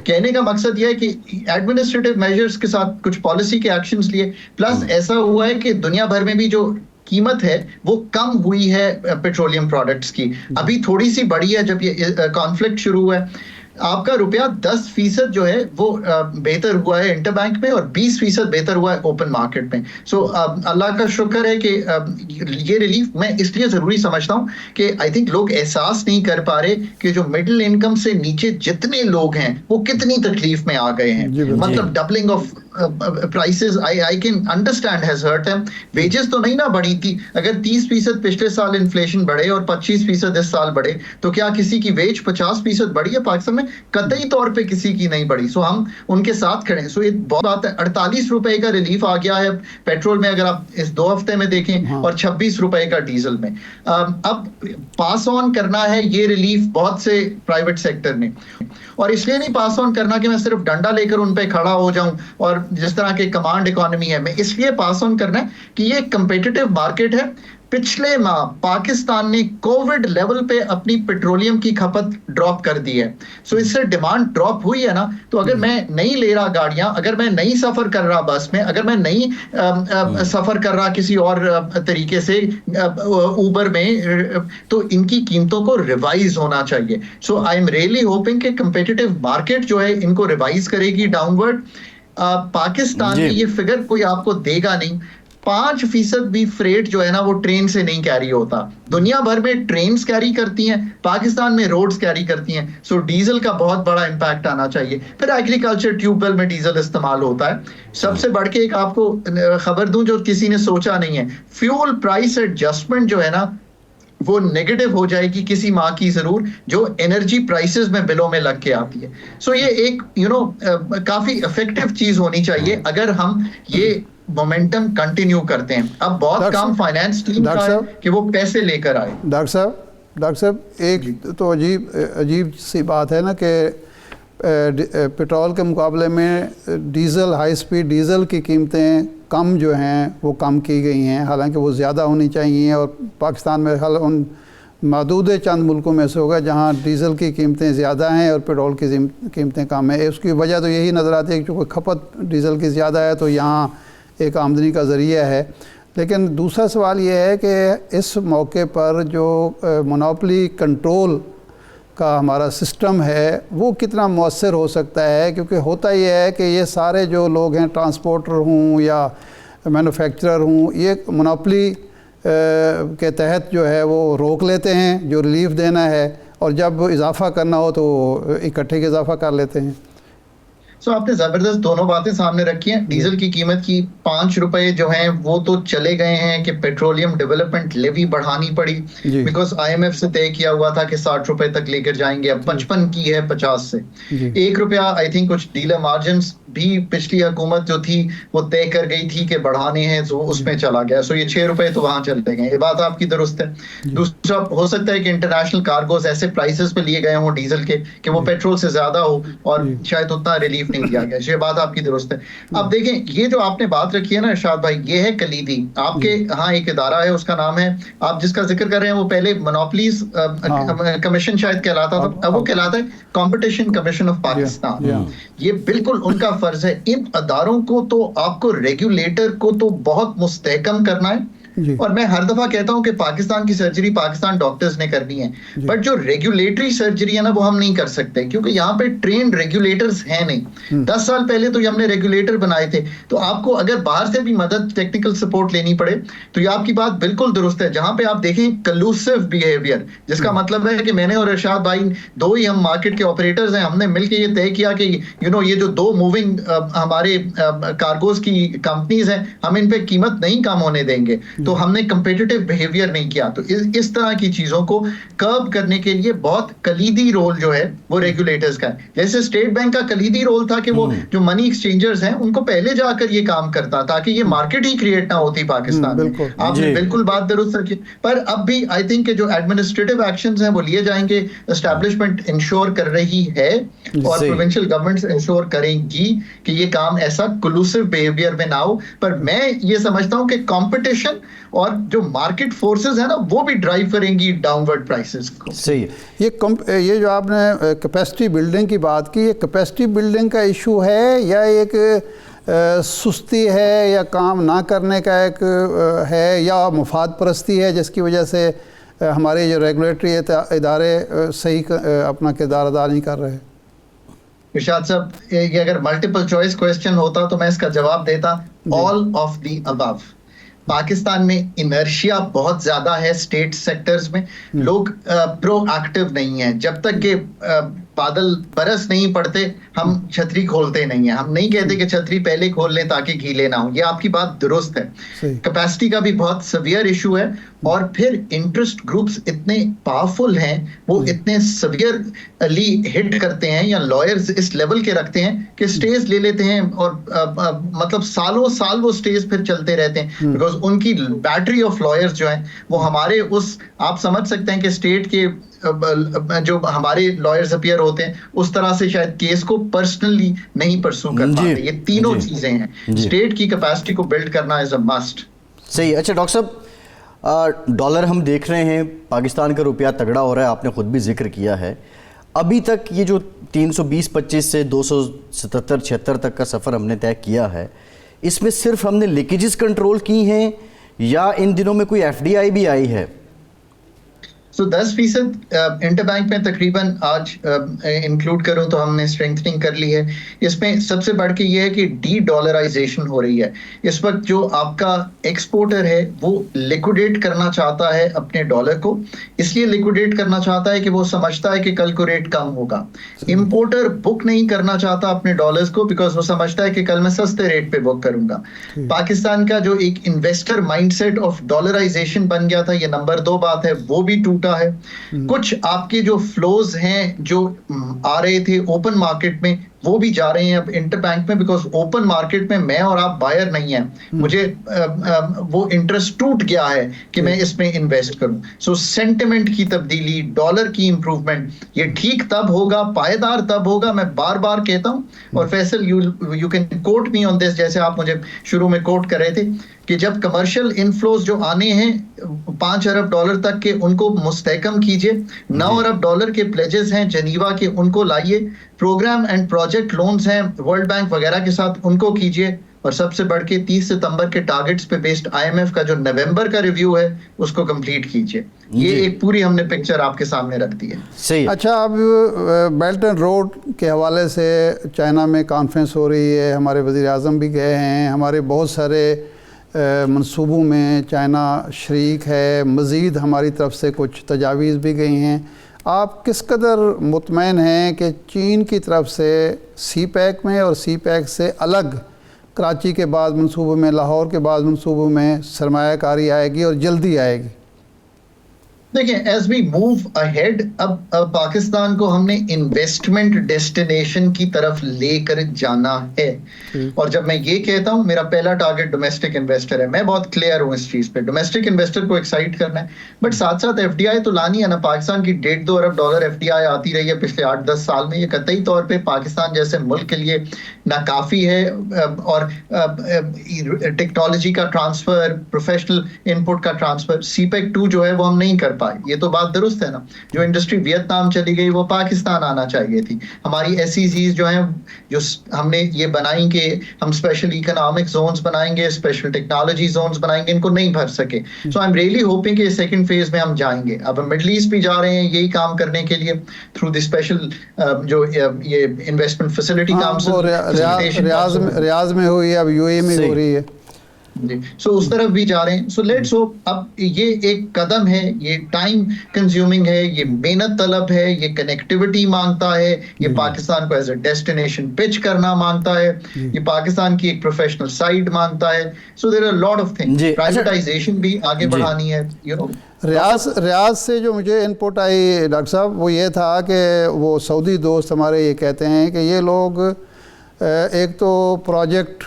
کہنے کا مقصد یہ ہے کہ ایڈمنسٹریٹو میجرز کے ساتھ کچھ پالیسی کے ایکشنز لیے, پلس ایسا ہوا ہے کہ دنیا بھر میں بھی جو قیمت ہے وہ کم ہوئی ہے پیٹرولیم پروڈکٹس کی. ابھی تھوڑی سی بڑی ہے جب یہ کانفلکٹ شروع ہوا ہے. آپ کا روپیہ 10% جو ہے وہ بہتر ہوا ہے انٹر بینک میں, اور 20% بہتر ہوا ہے اوپن مارکیٹ میں. سو اللہ کا شکر ہے کہ یہ ریلیف میں اس لیے ضروری سمجھتا ہوں کہ آئی تھنک لوگ احساس نہیں کر پا رہے کہ جو مڈل انکم سے نیچے جتنے لوگ ہیں وہ کتنی تکلیف میں آ گئے ہیں. مطلب doubling of prices I can understand has hurt them. wages تو نہیں نہ بڑھی تھی. اگر 30% پچھلے سال انفلیشن بڑھے اور 25% اس سال بڑھے تو کیا کسی کی ویج 50% بڑھی ہے پاکستان میں؟ قطعی طور پہ کسی کی نہیں بڑھی. سو ہم ان کے ساتھ کھڑے ہیں. سو یہ بہت بات ہے. 48 روپے کا ریلیف آ گیا ہے پیٹرول میں اگر آپ اس 2 ہفتے میں دیکھیں, اور 26 روپے کا ڈیزل میں. اب پاس آن کرنا ہے یہ ریلیف بہت سے پرائیویٹ سیکٹر نے, اور اس لیے نہیں پاس آن کرنا کہ میں صرف ڈنڈا لے کر ان پہ کھڑا ہو جاؤں اور جس طرح کے کمانڈ اکانومی ہے. میں اس لیے پاس آن کرنا ہے کہ یہ ایک کمپیٹیٹو مارکیٹ ہے. پچھلے ماہ پاکستان نے کووڈ لیول پہ اپنی پیٹرولیم کی کھپت ڈراپ کر دی ہے. سو اس سے ڈیمانڈ ڈراپ ہوئی ہے نا. تو اگر میں نہیں لے رہا گاڑیاں, اگر میں نہیں سفر کر رہا بس میں, اگر میں نہیں سفر کر رہا کسی اور طریقے سے اوبر میں, تو ان کی قیمتوں کو ریوائز ہونا چاہیے. سو آئی ایم ریئلی ہوپنگ کہ کمپیٹیٹو مارکیٹ جو ہے ان کو ریوائز کرے گی ڈاؤن ورڈ. پاکستان میں یہ فگر کوئی آپ کو دے گا نہیں. 5% بھی فریٹ جو ہے نا وہ ٹرین سے نہیں کیری ہوتا. دنیا بھر میں ٹرینز کیری کرتی ہیں, پاکستان میں روڈز کیری کرتی ہیں. سو ڈیزل کا بہت بڑا امپیکٹ آنا چاہیے. پھر ایگریکلچر ٹیوب ویل میں ڈیزل استعمال ہوتا ہے. سب سے بڑھ کے ایک آپ کو خبر دوں جو کسی نے سوچا نہیں ہے, فیول پرائس ایڈجسٹمنٹ جو ہے نا وہ نیگیٹو ہو جائے گی کسی ماہ کی ضرور, جو انرجی پرائسز میں بلوں میں لگ کے آتی ہے. سو یہ ایک کافی افیکٹو چیز ہونی چاہیے اگر ہم یہ مومنٹم کنٹینیو کرتے ہیں. اب بہت کام فائنانس ٹیم کا ہے کہ وہ پیسے لے کر آئے. ڈاکٹر صاحب ایک تو عجیب سی بات ہے نا کہ پیٹرول کے مقابلے میں ڈیزل, ہائی سپیڈ ڈیزل کی قیمتیں کم جو ہیں وہ کم کی گئی ہیں, حالانکہ وہ زیادہ ہونی چاہیے. اور پاکستان میں خیال ان محدود چند ملکوں میں سے ہوگا جہاں ڈیزل کی قیمتیں زیادہ ہیں اور پیٹرول کی قیمتیں کم ہیں. اس کی وجہ تو یہی نظر آتی ہے کہ چونکہ کھپت ڈیزل کی زیادہ ہے تو یہاں ایک آمدنی کا ذریعہ ہے. لیکن دوسرا سوال یہ ہے کہ اس موقع پر جو مونوپلی کنٹرول کا ہمارا سسٹم ہے وہ کتنا مؤثر ہو سکتا ہے, کیونکہ ہوتا یہ ہے کہ یہ سارے جو لوگ ہیں ٹرانسپورٹر ہوں یا مینوفیکچرر ہوں, یہ مونوپلی کے تحت جو ہے وہ روک لیتے ہیں جو ریلیف دینا ہے, اور جب اضافہ کرنا ہو تو اکٹھے اضافہ کر لیتے ہیں. سو آپ نے زبردست دونوں باتیں سامنے رکھی ہیں. ڈیزل کی قیمت کی 5 روپے جو ہیں وہ تو چلے گئے ہیں کہ پیٹرولیم ڈیولپمنٹ لیوی بڑھانی پڑی, بیکاز IMF سے طے کیا ہوا تھا کہ 60 روپے تک لے کر جائیں گے, اب 55 کی ہے 50 سے. 1 روپیہ آئی تھنک کچھ ڈیلر مارجنز بھی پچھلی حکومت جو تھی وہ طے کر گئی تھی کہ بڑھانے ہیں تو اس میں چلا گیا. سو یہ 6 روپے تو وہاں چلتے گئے, یہ بات آپ کی درست ہے. دوسرا ہو سکتا ہے کہ انٹرنیشنل کارگوز ایسے پرائسز پہ لیے گئے ہوں ڈیزل کے کہ وہ پیٹرول سے زیادہ ہو اور شاید اتنا ریلیف نہیں دیا گیا. یہ بات آپ کی درست ہے. اب دیکھیں یہ جو آپ نے بات رکھی ہے نا ارشاد بھائی, یہ ہے کلیدی. آپ کے ہاں ایک ادارہ ہے, اس کا نام ہے, آپ جس کا ذکر کر رہے ہیں وہ پہلے مونوپلیز کمیشن شاید کہلاتا تھا, اب وہ کہلاتا ہے کمپٹیشن کمیشن آف پاکستان. یہ بالکل ان کا فرض ہے. ان اداروں کو تو آپ کو ریگولیٹر کو تو بہت مستحکم کرنا ہے. اور میں ہر دفعہ کہتا ہوں کہ پاکستان کی سرجری پاکستان ڈاکٹرز نے کرنی ہے, بٹ جو ریگولیٹری سرجری ہے نا وہ ہم نہیں کر سکتے کیونکہ یہاں پہ ٹرینڈ ریگولیٹرز ہیں نہیں. 10 سال پہلے تو ہم نے ریگولیٹر بنائے تھے, تو آپ کو اگر باہر سے بھی مدد ٹیکنیکل سپورٹ لینی پڑے تو یہ آپ کی بات بالکل درست ہے. جہاں پہ آپ دیکھیں کلوسیو بیہیویئر, جس کا مطلب ہے کہ میں نے اور ارشاد بھائی دو ہی ہم مارکیٹ کے آپریٹرز ہیں, ہم نے مل کے یہ طے کیا کہ یہ جو دو موونگ ہمارے کارگوز کی کمپنیز ہیں ہم ان پہ قیمت نہیں کم ہونے دیں گے, تو ہم نے کمپیٹیٹیو بیہیویئر نہیں کیا. تو اس طرح کی چیزوں کو کرب کرنے کے لیے بہت کلیدی رول جو ہے وہ ریگولیٹرز کا ہے. جیسے اسٹیٹ بینک کا کلیدی رول تھا کہ وہ جو منی ایکسچینجرز ہیں ان کو پہلے جا کر یہ کام کرتا تاکہ یہ مارکیٹ ہی کریٹ نہ ہوتی پاکستان میں. آپ نے بالکل بات درست رکھی. پر اب بھی آئی تھنک کہ جو ایڈمنسٹریٹو ایکشنز ہیں وہ لیے جائیں گے. اسٹیبلشمنٹ انشور کر رہی ہے اور پروونشل گورنمنٹس انشور کریں گی کہ یہ کام ایسا کلوسیو بیہیویئر میں نہ ہو. پر میں یہ سمجھتا ہوں کہ کمپٹیشن اور جو مارکیٹ فورسز ہیں نا وہ بھی ڈرائیو کریں گی ڈاؤن ورڈ پرائسز کو. صحیح. یہ جو آپ نے کیپیسٹی بلڈنگ کی بات کی, یہ کیپیسٹی بلڈنگ کا ایشو ہے یا ایک سستی ہے یا کام نہ کرنے کا ایک ہے یا مفاد پرستی ہے جس کی وجہ سے ہمارے جو ریگولیٹری ادارے صحیح اپنا کردار ادا نہیں کر رہے؟ ارشاد صاحب یہ اگر ملٹیپل چوائس کویسچن ہوتا تو میں اس کا جواب دیتا آل آف دی ابو. پاکستان میں انرشیا بہت زیادہ ہے اسٹیٹ سیکٹرز میں, لوگ پرو ایکٹیو نہیں ہیں. جب تک کہ بادل برس نہیں پڑتے ہم چھتری کھولتے نہیں ہیں. ہم نہیں کہتے کہ چھتری پہلے کھول لیں تاکہ گیلے نہ ہوں. یہ آپ کی بات درست ہے. کیپیسٹی کا بھی بہت سیویئر ایشو ہے, اور پھر انٹرسٹ گروپس اتنے پاورفل ہیں, وہ اتنے سیویئرلی ہٹ کرتے ہیں یا لائرز اس لیول کے رکھتے ہیں کہ سٹیز لے لیتے ہیں اور مطلب سالوں سال وہ سٹیز پھر چلتے رہتے ہیں, بیکاز ان کی بیٹری آف لائرز جو ہیں وہ ہمارے اس آپ سمجھ سکتے ہیں کہ اسٹیٹ کے جو ہمارے لائرز اپیئر ہوتے ہیں اس طرح سے شاید کیس کو پرسنلی نہیں پرسو کر پاتے. یہ تینوں چیزیں ہیں. اسٹیٹ کی کیپیسٹی کو بلڈ کرنا از اے مسٹ. صحیح. اچھا ڈاکٹر صاحب, ڈالر ہم دیکھ رہے ہیں, پاکستان کا روپیہ تگڑا ہو رہا ہے, آپ نے خود بھی ذکر کیا ہے. ابھی تک یہ جو 320-25 سے 277-76 تک کا سفر ہم نے طے کیا ہے, اس میں صرف ہم نے لیکیجز کنٹرول کی ہیں یا ان دنوں میں کوئی ایف ڈی آئی بھی آئی ہے؟ 10% انٹر بینک میں تقریباً آج انکلوڈ کروں تو ہم نے اسٹرینتھنگ کر لی ہے. اس میں سب سے بڑھ کے یہ ہے کہ ڈی ڈالرائزیشن ہو رہی ہے. اس وقت جو آپ کا ایکسپورٹر ہے وہ لیکوڈیٹ کرنا چاہتا ہے اپنے ڈالر کو, اس لیے لیکوڈیٹ کرنا چاہتا ہے کہ وہ سمجھتا ہے کہ کل کو ریٹ کم ہوگا. امپورٹر بک نہیں کرنا چاہتا اپنے ڈالرز کو بیکاز وہ سمجھتا ہے کہ کل میں سستے ریٹ پہ بک کروں گا. پاکستان کا جو ایک investor mindset of dollarisation بن گیا تھا, یہ نمبر 2 بات ہے, وہ بھی ٹوٹا ہے. کچھ آپ کے جو فلوز ہیں جو آ رہے تھے اوپن مارکیٹ میں وہ بھی جا رہے ہیں اب انٹر بینک میں, بیکاز اوپن مارکیٹ میں میں اور آپ بائر نہیں ہیں, مجھے وہ انٹرسٹ ٹوٹ گیا ہے کہ میں اس میں انویسٹ کروں. سو سینٹیمنٹ کی تبدیلی, ڈالر کی امپروومنٹ, یہ ٹھیک تب ہوگا, پائیدار تب ہوگا. میں بار بار کہتا ہوں, اور فیصل یو کین کوٹ می آن دس, جیسے آپ مجھے شروع میں کوٹ کر رہے تھے کہ جب کمرشل انفلوز جو آنے ہیں 5 ارب ڈالر تک کے ان کو مستحکم کیجئے, 9 ارب ڈالر کے پلیجز ہیں جنیوا کے ان کو لائیے, پروگرام اینڈ پروجیکٹ لونز ہیں ورلڈ بینک وغیرہ کے ساتھ ان کو کیجئے, اور سب سے بڑھ کے 30 ستمبر کے ٹارگٹس پہ بیسڈ آئی ایم ایف کا جو نومبر کا ریویو ہے اس کو کمپلیٹ کیجئے. یہ ایک پوری ہم نے پکچر آپ کے سامنے رکھ دی ہے. صحیح. اچھا, اب بیلٹ اینڈ روڈ کے حوالے سے چائنا میں کانفرنس ہو رہی ہے, ہمارے وزیر اعظم بھی گئے ہیں, ہمارے بہت سارے منصوبوں میں چائنا شریک ہے, مزید ہماری طرف سے کچھ تجاویز بھی گئی ہیں. آپ کس قدر مطمئن ہیں کہ چین کی طرف سے سی پیک میں اور سی پیک سے الگ کراچی کے بعد منصوبوں میں, لاہور کے بعد منصوبوں میں سرمایہ کاری آئے گی اور جلدی آئے گی؟ دیکھیں ایز وی موو اہیڈ اب پاکستان کو ہم نے انویسٹمنٹ ڈیسٹینیشن کی طرف لے کر جانا ہے. اور جب میں یہ کہتا ہوں میرا پہلا ٹارگٹ ڈومیسٹک انویسٹر ہے, میں بہت کلیئر ہوں اس چیز پہ, ڈومیسٹک انویسٹر کو ایکسائٹ کرنا ہے, بٹ ساتھ ساتھ ایف ڈی آئی تو لانی ہے نا. پاکستان کی $1.5-2 ارب ایف ڈی آئی آتی رہی ہے پچھلے 8-10 سال میں. یہ قطعی طور پہ پاکستان جیسے ملک کے لیے ناکافی ہے, اور ٹیکنالوجی کا ٹرانسفر, پروفیشنل ان پٹ کا ٹرانسفر, سی پیک 2 جو ہے وہ ہم نہیں کر پائے. یہ تو بات درست ہے نا. جو انڈسٹری ویتنام چلی گئی وہ پاکستان آنا چاہیے تھی. ہماری ایس ای زیز جو ہیں جو ہم نے یہ بنائیں کہ ہم اسپیشل اکنامک زونز بنائیں گے, اسپیشل ٹیکنالوجی زونز بنائیں گے, ان کو نہیں بھر سکے. سو آئی ایم ریئلی ہوپنگ کہ سیکنڈ فیز میں ہم جائیں گے. اب ہم مڈل ایسٹ بھی جا رہے ہیں یہی کام کرنے کے لیے تھرو دی اسپیشل جو یہ انویسٹمنٹ فیسلٹی کاؤنسل ریاض میں ہوئی ہے, اب یو اے میں ہو رہی ہے. سو اس طرف بھی جا رہے ہیں. So let's hope. اب یہ ایک قدم ہے, یہ ٹائم کنزیومنگ ہے, یہ محنت طلب ہے, یہ کنیکٹیوٹی مانگتا ہے, یہ پاکستان کو ایز اے ڈیسٹینیشن پچ کرنا مانگتا ہے, یہ پاکستان کی ایک پروفیشنل سائٹ مانگتا ہے. So there are lot of things. Privatisation بھی آگے بڑھانی ہے. ریاض سے جو مجھے ان پٹ آئی ڈاکٹر صاحب وہ یہ تھا کہ وہ سعودی دوست ہمارے یہ کہتے ہیں کہ یہ لوگ ایک تو پروجیکٹ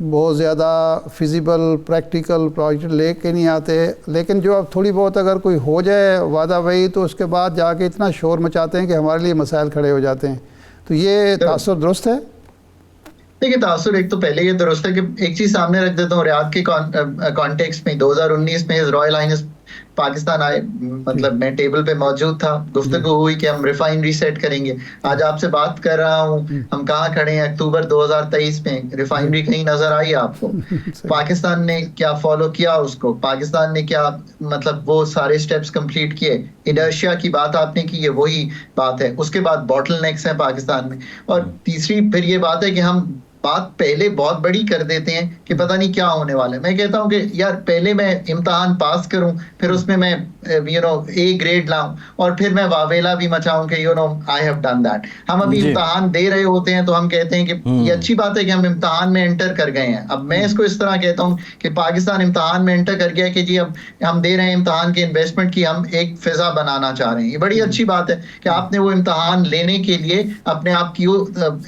بہت زیادہ فیزیبل پریکٹیکل پروجیکٹ لے کے نہیں آتے, لیکن جو اب تھوڑی بہت اگر کوئی ہو جائے وعدہ وہی تو اس کے بعد جا کے اتنا شور مچاتے ہیں کہ ہمارے لیے مسائل کھڑے ہو جاتے ہیں. تو یہ تاثر درست ہے؟ دیکھیے تاثر ایک تو پہلے یہ درست ہے کہ ایک چیز سامنے رکھ دیتا ہوں. ریاض کے کانٹیکسٹ میں 2019 میں رائل ہائنس پاکستان آئے, مطلب میں ٹیبل پہ موجود تھا, گفتگو ہوئی کہ ہم ریفائنری سیٹ کریں گے. آج آپ سے بات کر رہا ہوں, ہم کہاں کھڑے ہیں اکتوبر 2023 میں. ریفائنری کہیں نظر آئی آپ کو؟ پاکستان نے کیا فالو کیا اس کو؟ پاکستان نے کیا مطلب وہ سارے سٹیپس کمپلیٹ کیے؟ انرشیا کی بات آپ نے کی, یہ وہی بات ہے. اس کے بعد باٹل نیکس ہیں پاکستان میں. اور تیسری پھر یہ بات ہے کہ ہم بات پہلے بہت بڑی کر دیتے ہیں کہ پتہ نہیں کیا ہونے والا ہے. میں کہتا ہوں کہ یار پہلے میں امتحان پاس کروں, پھر اس میں اے گریڈ لاؤں, اور پھر میں واویلا بھی مچاؤں کہ آئی ہیو ڈن دیٹ. ہم ابھی امتحان دے رہے ہوتے ہیں تو ہم کہتے ہیں کہ یہ اچھی بات ہے کہ ہم امتحان میں انٹر کر گئے ہیں. اب میں اس کو اس طرح کہتا ہوں کہ پاکستان امتحان میں انٹر کر گیا کہ جی اب ہم دے رہے ہیں امتحان کے انویسٹمنٹ کی, ہم ایک فضا بنانا چاہ رہے ہیں. یہ بڑی اچھی بات ہے کہ آپ نے وہ امتحان لینے کے لیے اپنے آپ کی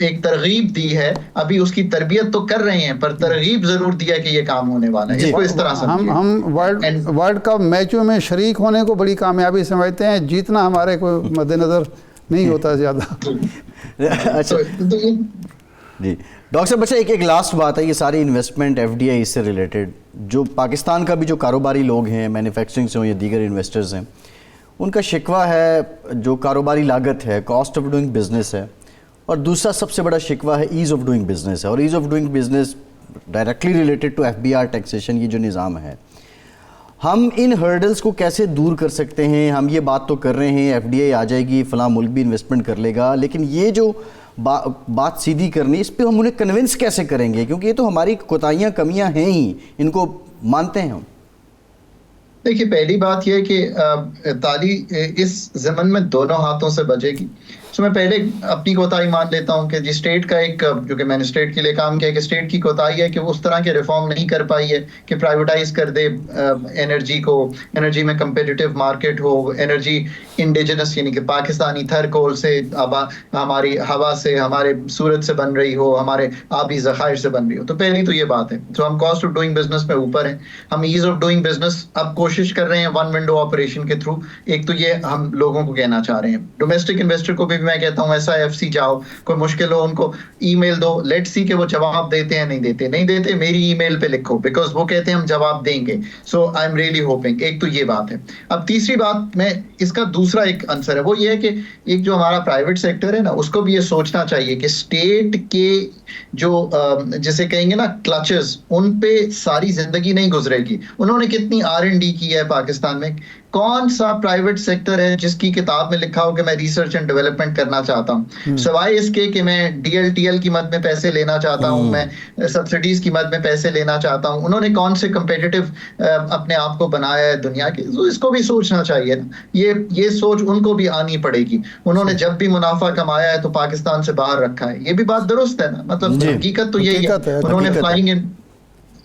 ایک ترغیب دی ہے. ابھی اس کی تربیت تو کر رہے ہیں پر ترغیب ضرور دیا کہ یہ کام ہونے والا ہے. اس کو اس طرح سے ہم ورلڈ کپ میچوں میں شریک ہونے کو بڑی کامیابی سمجھتے ہیں, جیتنا ہمارے کو مد نظر نہیں ہوتا زیادہ. اچھا جی ڈاکٹر صاحب, اچھا ایک لاسٹ بات ہے, یہ ساری انویسٹمنٹ ایف ڈی آئی سے ریلیٹڈ جو پاکستان کا بھی جو کاروباری لوگ ہیں, مینوفیکچرنگ سے ہوں یا دیگر انویسٹرز ہیں, ان کا شکوہ ہے جو کاروباری لاگت ہے, کاسٹ آف ڈوئنگ بزنس ہے, اور دوسرا سب سے بڑا شکوہ ہے ایز آف ڈوئنگ بزنس ہے. اور ease of doing business directly related to F B R taxation, یہ جو نظام ہے, ہم ان ہرڈلز کو کیسے دور کر سکتے ہیں؟ ہم یہ بات تو کر رہے ہیں ایف ڈی آئی آ جائے گی, فلاں ملک بھی انویسٹمنٹ کر لے گا, لیکن یہ جو بات سیدھی کرنی, اس پہ ہم انہیں کنونس کیسے کریں گے؟ کیونکہ یہ تو ہماری کوتاہیاں کمیاں ہیں ہی, ان کو مانتے ہیں ہم. دیکھیے پہلی بات یہ کہ تالی اس ضمن میں دونوں ہاتھوں سے بجے گی. سو میں پہلے اپنی کوتاہی مان لیتا ہوں کہ جی اسٹیٹ کا ایک, جو کہ میں نے اسٹیٹ کے لیے کام کیا, کہ اسٹیٹ کی کوتاہی ہے کہ وہ اس طرح کے ریفارم نہیں کر پائی ہے کہ پرائیویٹائز کر دے انرجی کو, انرجی میں کمپیٹیٹیو مارکیٹ ہو, انرجی انڈیجنس یعنی کہ پاکستانی تھر کول سے, ہماری ہوا سے, ہمارے سورج سے بن رہی ہو, ہمارے آبی ذخائر سے بن رہی ہو. تو پہلی تو یہ بات ہے. تو ہم کاسٹ آف ڈوئنگ بزنس میں اوپر ہیں. ہم ایز آف ڈوئنگ بزنس اب کوشش کر رہے ہیں ون ونڈو آپریشن کے تھرو. ایک تو یہ ہم لوگوں کو کہنا چاہ رہے ہیں, ڈومیسٹک انویسٹر کو بھی میں کہتا ہوں ایس آئی ایف سی جاؤ, کوئی مشکل ہو ان کو ای میل دو, لیٹ سی کہ وہ جواب دیتے ہیں, نہیں دیتے میری ای میل پہ لکھو, بیکاز وہ کہتے ہیں ہم جواب دیں گے. سو آئی ایم ریئلی ہوپنگ. ایک تو یہ بات ہے. اب تیسری بات میں اس کا دوسرا ایک آنسر ہے, وہ یہ ہے کہ ایک جو ہمارا پرائیویٹ سیکٹر ہے نا, اس کو بھی یہ سوچنا چاہیے کہ اسٹیٹ کے جو جسے کہیں گے نا کلچز, ان پہ ساری زندگی نہیں گزرے گی. انہوں نے کتنی R&D کی ہے پاکستان میں. کون سا پرائیویٹ سیکٹر ہے جس کی کتاب میں لکھا ہو کہ میں ریسرچ اینڈ ڈیولپمنٹ کرنا چاہتا ہوں, سوائے اس کے کہ میں DLTL کی مد میں پیسے لینا چاہتا ہوں, میں سبسڈیز کی مد میں پیسے لینا چاہتا ہوں. انہوں نے کون سے کمپیٹیٹیو اپنے آپ کو بنایا ہے دنیا کے. اس کو بھی سوچنا چاہیے نا. یہ سوچ ان کو بھی آنی پڑے گی. انہوں نے جب بھی منافع کمایا ہے تو پاکستان سے باہر رکھا ہے. یہ بھی بات درست ہے نا, مطلب حقیقت تو یہی ہے. انہوں نے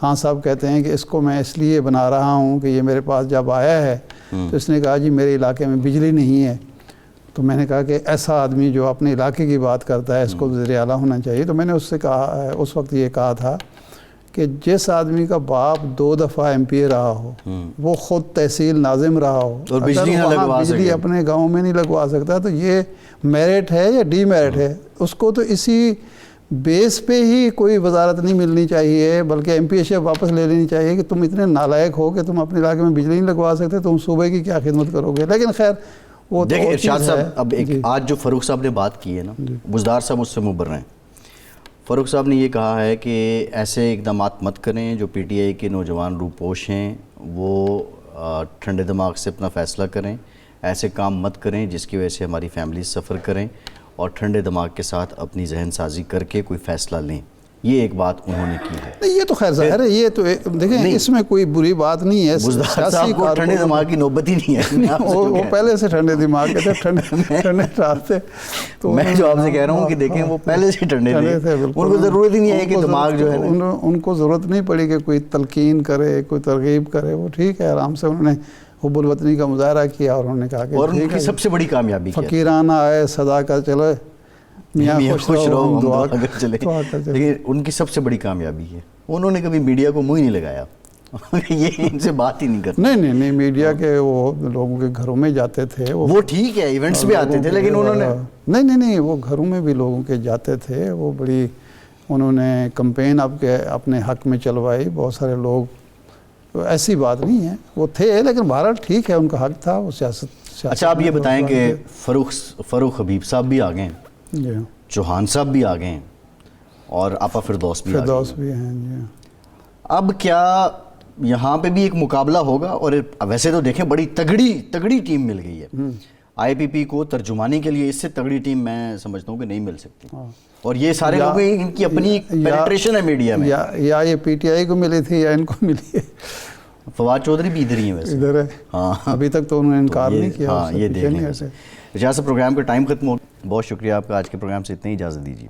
خان صاحب کہتے ہیں کہ اس کو میں اس لیے بنا رہا ہوں کہ یہ میرے پاس جب آیا ہے تو اس نے کہا جی میرے علاقے میں بجلی نہیں ہے، تو میں نے کہا کہ ایسا آدمی جو اپنے علاقے کی بات کرتا ہے اس کو وزیر اعلیٰ ہونا چاہیے. تو میں نے اس سے کہا، اس وقت یہ کہا تھا کہ جس آدمی کا باپ 2 دفعہ ایم پی اے رہا ہو، وہ خود تحصیل ناظم رہا ہو، اور بجلی نہ لگوا سکے، بجلی اپنے گاؤں میں نہیں لگوا سکتا، تو یہ میرٹ ہے یا ڈی میرٹ ہے؟ اس کو تو اسی بیس پہ ہی کوئی وزارت نہیں ملنی چاہیے، بلکہ ایم پی اے واپس لے لینی چاہیے کہ تم اتنے نالائق ہو کہ تم اپنے علاقے میں بجلی نہیں لگوا سکتے، تم صوبے کی کیا خدمت کرو گے. لیکن خیر وہ دیکھیں ارشاد صاحب، اب ایک آج جو فاروق صاحب نے بات کی ہے نا، بزدار صاحب اس سے مبر ہیں. فاروق صاحب نے یہ کہا ہے کہ ایسے اقدامات مت کریں، جو پی ٹی آئی کے نوجوان روپوش ہیں وہ ٹھنڈے دماغ سے اپنا فیصلہ کریں، ایسے کام مت کریں جس کی وجہ سے ہماری فیملی سفر کریں، اور ٹھنڈے دماغ کے ساتھ اپنی ذہن سازی کر کے کوئی فیصلہ لیں. یہ ایک بات انہوں نے کی ہے. نہیں، یہ تو خیر ظاہر ہے، یہ تو دیکھیں اس میں کوئی بری بات نہیں ہے. بزدار صاحب کو ٹھنڈے دماغ کی نوبت ہی نہیں ہے. وہ پہلے سے ٹھنڈے دماغ کے تھے، ٹھنڈے راستے. تو میں جو آپ سے کہہ رہا ہوں کہ دیکھیں وہ پہلے سے ٹھنڈے تھے، ان کو ضرورت ہی نہیں ہے کہ دماغ جو ہے ان کو ضرورت نہیں پڑی کہ کوئی تلقین کرے، کوئی ترغیب کرے. وہ ٹھیک ہے، آرام سے انہوں نے حب الوطنی کا مظاہرہ کیا اور انہوں نے کہا کہ اور ان کی سب سے بڑی کامیابی فقیرانہ آئے صدا کر چلو، میاں خوش رہو، ہم دعا کر چلے. لیکن ان کی سب سے بڑی کامیابی ہے انہوں نے کبھی میڈیا کو منہ ہی نہیں لگایا. یہ ان سے بات ہی نہیں کرتے. نہیں، میڈیا کے وہ لوگوں کے گھروں میں جاتے تھے، وہ ٹھیک ہے ایونٹس بھی آتے تھے، لیکن انہوں نے نہیں وہ گھروں میں بھی لوگوں کے جاتے تھے. وہ بڑی انہوں نے کمپین اپنے حق میں چلوائی. بہت سارے لوگ، ایسی بات نہیں ہے، وہ تھے، لیکن بہرحال ٹھیک ہے، ان کا حق تھا وہ سیاست. اچھا آپ یہ بتائیں کہ فاروق حبیب صاحب بھی آ گئے ہیں، چوہان صاحب بھی آ گئے ہیں، اور آپا فردوس بھی ہیں. اب کیا یہاں پہ بھی ایک مقابلہ ہوگا؟ اور ویسے تو دیکھیں بڑی تگڑی ٹیم مل گئی ہے آئی پی پی کو ترجمانی کے لیے. اس سے تگڑی ٹیم میں سمجھتا ہوں کہ نہیں مل سکتی. اور یہ سارے لوگ ان کی اپنی پینیٹریشن ہے میڈیا میں. یا یہ پی ٹی آئی کو ملی تھی یا ان کو ملی ہے. فواد چودھری بھی ادھر ہی ہیں ویسے. ادھر ہے، ہاں، ابھی تک تو انہوں نے انکار نہیں کیا. ہاں یہ دیکھ لیں. ارشاد صاحب پروگرام کا ٹائم ختم ہو. بہت شکریہ آپ کا. آج کے پروگرام سے اتنا ہی اجازت دیجیے.